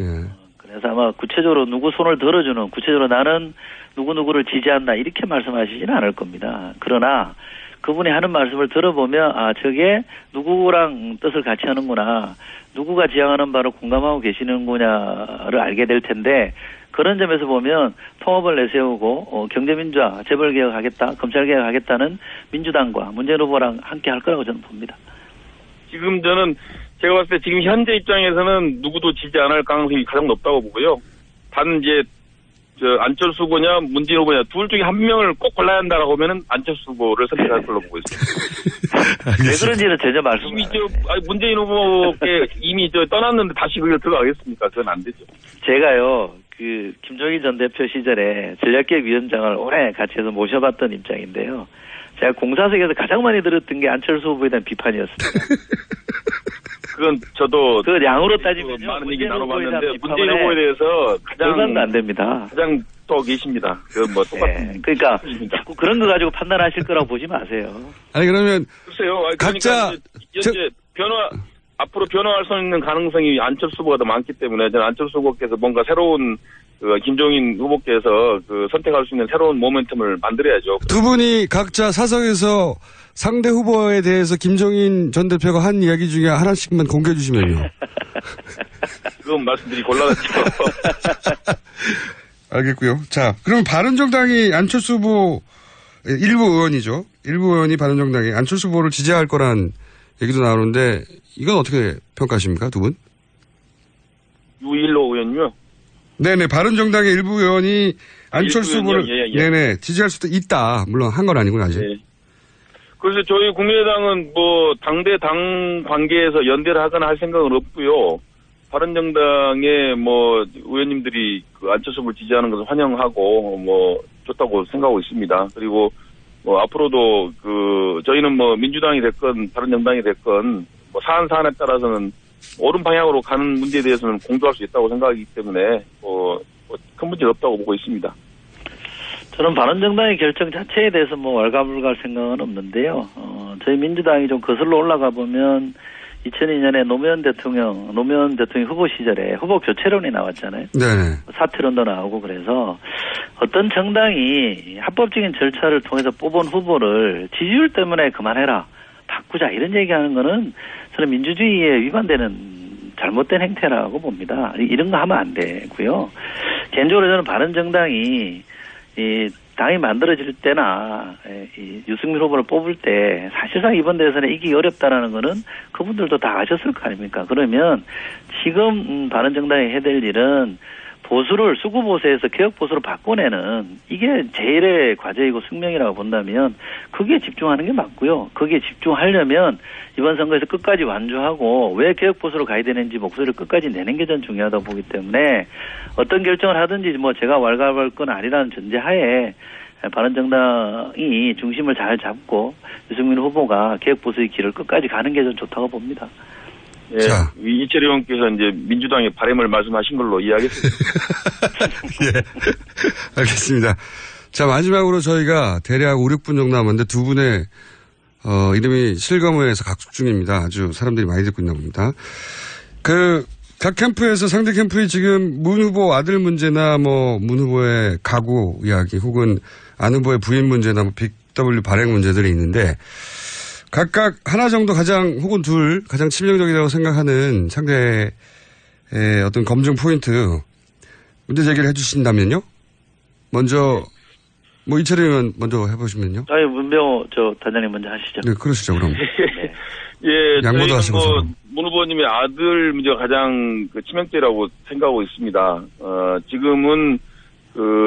그래서 아마 구체적으로 누구 손을 들어주는 구체적으로 나는 누구누구를 지지한다 이렇게 말씀하시지는 않을 겁니다. 그러나 그분이 하는 말씀을 들어보면 저게 누구랑 뜻을 같이 하는구나. 누구가 지향하는 바를 공감하고 계시는구나를 알게 될 텐데 그런 점에서 보면 통합을 내세우고 경제민주화, 재벌개혁하겠다, 검찰개혁하겠다는 민주당과 문재인 후보랑 함께 할 거라고 저는 봅니다. 지금 저는 제가 봤을 때 지금 현재 입장에서는 누구도 지지 않을 가능성이 가장 높다고 보고요. 단 이제 안철수 후보냐 문재인 후보냐 둘 중에 한 명을 꼭 골라야 한다라고 하면은 안철수 후보를 선택할 걸로 보고 있습니다. 왜 그런지는 전혀 말씀 이미 문재인 후보께 이미 떠났는데 다시 그걸 들어가겠습니까? 그건 안 되죠. 제가요 그 김종인 전 대표 시절에 전략기획위원장을 오래 같이 해서 모셔봤던 입장인데요. 제가 공사석에서 가장 많이 들었던 게 안철수 후보에 대한 비판이었습니다. 그건 저도 그 양으로 따지면 많은 얘기 나눠봤는데 문재인 후보에 대해서 가장 안 됩니다. 가장 또 계십니다. 그건 뭐 똑같은. 그러니까 자꾸 그런 거 가지고 판단하실 거라고 보지 마세요. 아니 그러면 글쎄요. 각자 현재 앞으로 변화할 수 있는 가능성이 안철수 후보가 더 많기 때문에 저는 안철수 후보께서 뭔가 새로운 김종인 후보께서 선택할 수 있는 새로운 모멘텀을 만들어야죠. 두 분이 각자 사석에서 상대 후보에 대해서 김종인 전 대표가 한 이야기 중에 하나씩만 공개해 주시면요. 그건 말씀드리기 곤란하죠. 알겠고요. 자, 그럼 바른정당이 안철수 후보 일부 의원이죠. 일부 의원이 바른정당이 안철수 후보를 지지할 거란 얘기도 나오는데 이건 어떻게 평가하십니까, 두 분? 유일로 의원요? 네네, 바른정당의 일부 의원이 안철수 후보를 네네 지지할 수도 있다. 물론 한 건 아니고 아직. 네. 그래서 저희 국민의당은 뭐 당대 당 관계에서 연대를 하거나 할 생각은 없고요. 바른정당의 뭐 의원님들이 안철수 후보를 지지하는 것을 환영하고 뭐 좋다고 생각하고 있습니다. 그리고 뭐 앞으로도 저희는 뭐 민주당이 됐건 바른정당이 됐건 뭐 사안에 따라서는 옳은 방향으로 가는 문제에 대해서는 공조할 수 있다고 생각하기 때문에 큰 문제는 없다고 보고 있습니다. 저는 바른정당의 결정 자체에 대해서 뭐 왈가불가할 생각은 없는데요. 저희 민주당이 좀 거슬러 올라가 보면 2002년에 노무현 대통령 후보 시절에 후보 교체론이 나왔잖아요. 네. 사퇴론도 나오고 그래서 어떤 정당이 합법적인 절차를 통해서 뽑은 후보를 지지율 때문에 그만해라, 바꾸자 이런 얘기하는 거는 저는 민주주의에 위반되는 잘못된 행태라고 봅니다. 이런 거 하면 안 되고요. 개인적으로 저는 바른정당이 당이 만들어질 때나 유승민 후보를 뽑을 때 사실상 이번 대선에 이기기 어렵다라는 거는 그분들도 다 아셨을 거 아닙니까? 그러면 지금 바른정당이 해야 될 일은 보수를 수구 보수에서 개혁 보수로 바꿔내는 이게 제일의 과제이고 숙명이라고 본다면 거기에 집중하는 게 맞고요. 거기에 집중하려면 이번 선거에서 끝까지 완주하고 왜 개혁 보수로 가야 되는지 목소리를 끝까지 내는 게 전 중요하다고 보기 때문에 어떤 결정을 하든지 뭐 제가 왈가왈부할 건 아니라는 전제하에 바른정당이 중심을 잘 잡고 유승민 후보가 개혁 보수의 길을 끝까지 가는 게 전 좋다고 봅니다. 예, 이철희 의원께서 이제 민주당의 바람을 말씀하신 걸로 이해하겠습니다. 예, 알겠습니다. 자, 마지막으로 저희가 대략 5, 6분 정도 남았는데 두 분의 이름이 실검회에서 각속 중입니다. 아주 사람들이 많이 듣고 있나 봅니다. 각 캠프에서 상대 캠프의 지금 문 후보 아들 문제나 뭐 문 후보의 가구 이야기 혹은 안 후보의 부인 문제나 뭐 UFW 발행 문제들이 있는데 각각 하나 정도 혹은 둘 가장 치명적이라고 생각하는 상대의 어떤 검증 포인트 문제 제기를 해주신다면요. 먼저 이철희 의원 먼저 해보시면요. 문병호 단장님 먼저 하시죠. 네, 그러시죠 그럼. 네. 예, 양보도 하시고 문 후보님의 아들 문제가 가장 치명적이라고 생각하고 있습니다. 지금은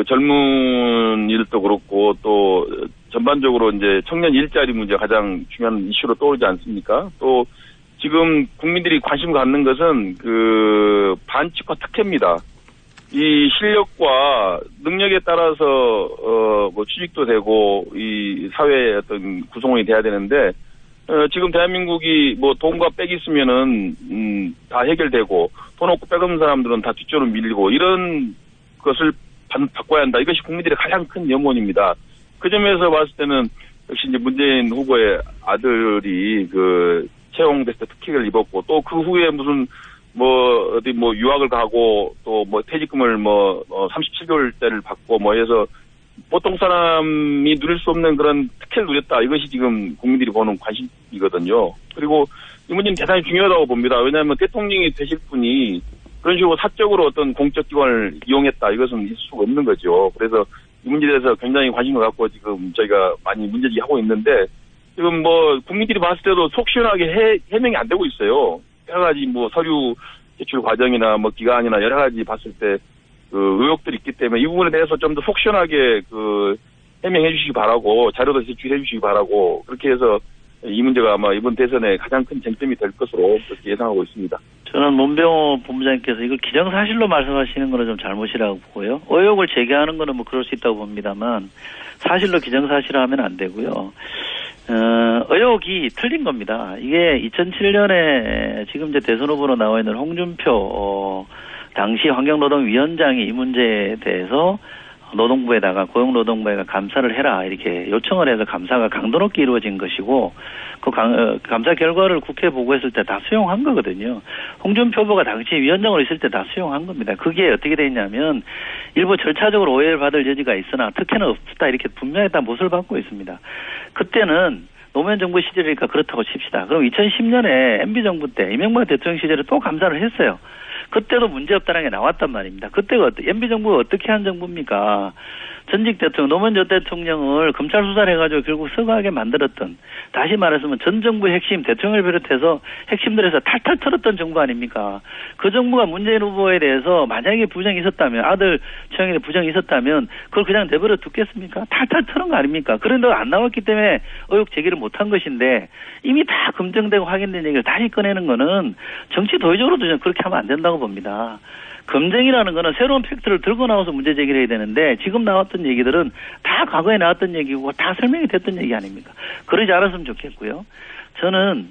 젊은이들도 그렇고 또 전반적으로 이제 청년 일자리 문제가 가장 중요한 이슈로 떠오르지 않습니까? 또 지금 국민들이 관심 갖는 것은 반칙과 특혜입니다. 이 실력과 능력에 따라서 취직도 되고 이 사회의 어떤 구성원이 돼야 되는데 지금 대한민국이 돈과 빽이 있으면은 다 해결되고 돈 없고 빽 없는 사람들은 다 뒷전으로 밀리고 이런 것을 바꿔야 한다. 이것이 국민들의 가장 큰 염원입니다. 그 점에서 봤을 때는 역시 이제 문재인 후보의 아들이 채용됐을 때 특혜를 입었고 또 그 후에 무슨 유학을 가고 또 퇴직금을 37개월째를 받고 해서 보통 사람이 누릴 수 없는 그런 특혜를 누렸다. 이것이 지금 국민들이 보는 관심이거든요. 그리고 이 문제는 대단히 중요하다고 봅니다. 왜냐하면 대통령이 되실 분이 그런 식으로 사적으로 어떤 공적 기관을 이용했다. 이것은 있을 수가 없는 거죠. 그래서 이 문제에 대해서 굉장히 관심을 갖고 지금 저희가 많이 문제제기하고 있는데 지금 국민들이 봤을 때도 속 시원하게 해명이 안 되고 있어요. 여러 가지 서류 제출 과정이나 기간이나 여러 가지 봤을 때 의혹들이 있기 때문에 이 부분에 대해서 좀 더 속 시원하게 해명해 주시기 바라고 자료도 제출해 주시기 바라고 그렇게 해서 이 문제가 아마 이번 대선에 가장 큰 쟁점이 될 것으로 그렇게 예상하고 있습니다. 저는 문병호 본부장님께서 이걸 기정사실로 말씀하시는 거는 좀 잘못이라고 보고요. 의혹을 제기하는 거는 그럴 수 있다고 봅니다만 사실로 기정사실을 하면 안 되고요. 의혹이 틀린 겁니다. 이게 2007년에 지금 이제 대선 후보로 나와 있는 홍준표 당시 환경노동위원장이 이 문제에 대해서 노동부에다가 고용노동부에가 감사를 해라 이렇게 요청을 해서 감사가 강도 높게 이루어진 것이고 감사 결과를 국회에 보고했을 때 다 수용한 거거든요. 홍준표 후보가 당시 위원장으로 있을 때 다 수용한 겁니다. 그게 어떻게 돼 있냐면 일부 절차적으로 오해를 받을 여지가 있으나 특혜는 없다 이렇게 분명히 다 못을 받고 있습니다. 그때는 노무현 정부 시절이니까 그렇다고 칩시다. 그럼 2010년에 MB정부 때 이명박 대통령 시절에 또 감사를 했어요. 그때도 문제없다는 게 나왔단 말입니다. 그때가 MB정부가 어떻게 한 정부입니까? 전직 대통령, 노무현 전 대통령을 검찰 수사를 해가지고 결국 서거하게 만들었던, 다시 말해서면 전 정부의 핵심, 대통령을 비롯해서 핵심들에서 탈탈 털었던 정부 아닙니까? 그 정부가 문재인 후보에 대해서 만약에 부정이 있었다면, 아들 채용에 부정이 있었다면 그걸 그냥 내버려 두겠습니까? 탈탈 털은 거 아닙니까? 그런데 안 나왔기 때문에 의혹 제기를 못한 것인데 이미 다 검증되고 확인된 얘기를 다시 꺼내는 거는 정치 도의적으로도 저는 그렇게 하면 안 된다고 봅니다. 검증이라는 거는 새로운 팩트를 들고 나와서 문제 제기를 해야 되는데 지금 나왔던 얘기들은 다 과거에 나왔던 얘기고 다 설명이 됐던 얘기 아닙니까? 그러지 않았으면 좋겠고요. 저는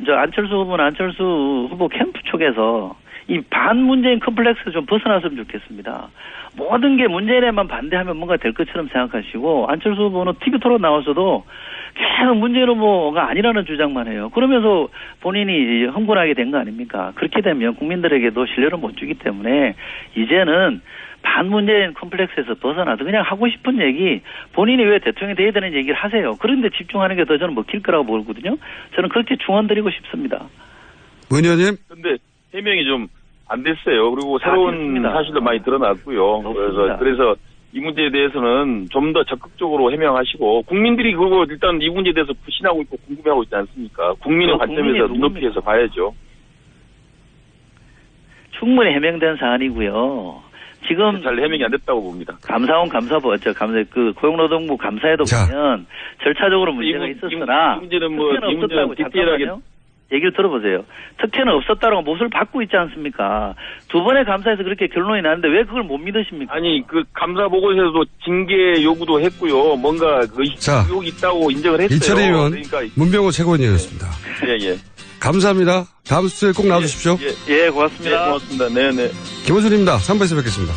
안철수 후보는 안철수 후보 캠프 쪽에서 이 반문재인 컴플렉스 좀 벗어났으면 좋겠습니다. 모든 게 문재인에만 반대하면 뭔가 될 것처럼 생각하시고 안철수 후보는 TV 토론 나와서도 계속 문재인 후보가 아니라는 주장만 해요. 그러면서 본인이 흥분하게 된 거 아닙니까? 그렇게 되면 국민들에게도 신뢰를 못 주기 때문에 이제는 반문재인 컴플렉스에서 벗어나서 그냥 하고 싶은 얘기, 본인이 왜 대통령이 돼야 되는 얘기를 하세요. 그런데 집중하는 게 더 저는 먹힐 거라고 보거든요. 저는 그렇게 충원드리고 싶습니다. 문 의원님? 근데 해명이 좀 안 됐어요. 그리고 새로운 사실도 많이 드러났고요. 그래서 이 문제에 대해서는 좀 더 적극적으로 해명하시고 국민들이 그거 일단 이 문제에 대해서 불신하고 있고 궁금해하고 있지 않습니까? 국민의 관점에서 눈높이에서 봐야죠. 충분히 해명된 사안이고요. 지금 잘 해명이 안 됐다고 봅니다. 고용노동부 감사에도 보면 절차적으로 문제가 있었으나 이 문제는 디테일하게 얘기를 들어보세요. 특혜는 없었다라고 못을 받고 있지 않습니까? 두 번의 감사에서 그렇게 결론이 나는데 왜 그걸 못 믿으십니까? 아니 감사 보고서에서도 징계 요구도 했고요. 뭔가 의혹이 있다고 인정을 했어요. 이철희 의원, 그러니까 문병호 최고위원이었습니다. 예. 감사합니다. 다음 주에 꼭 나와주십시오. 예, 고맙습니다. 네, 고맙습니다. 네네. 김원준입니다. 3부에서 뵙겠습니다.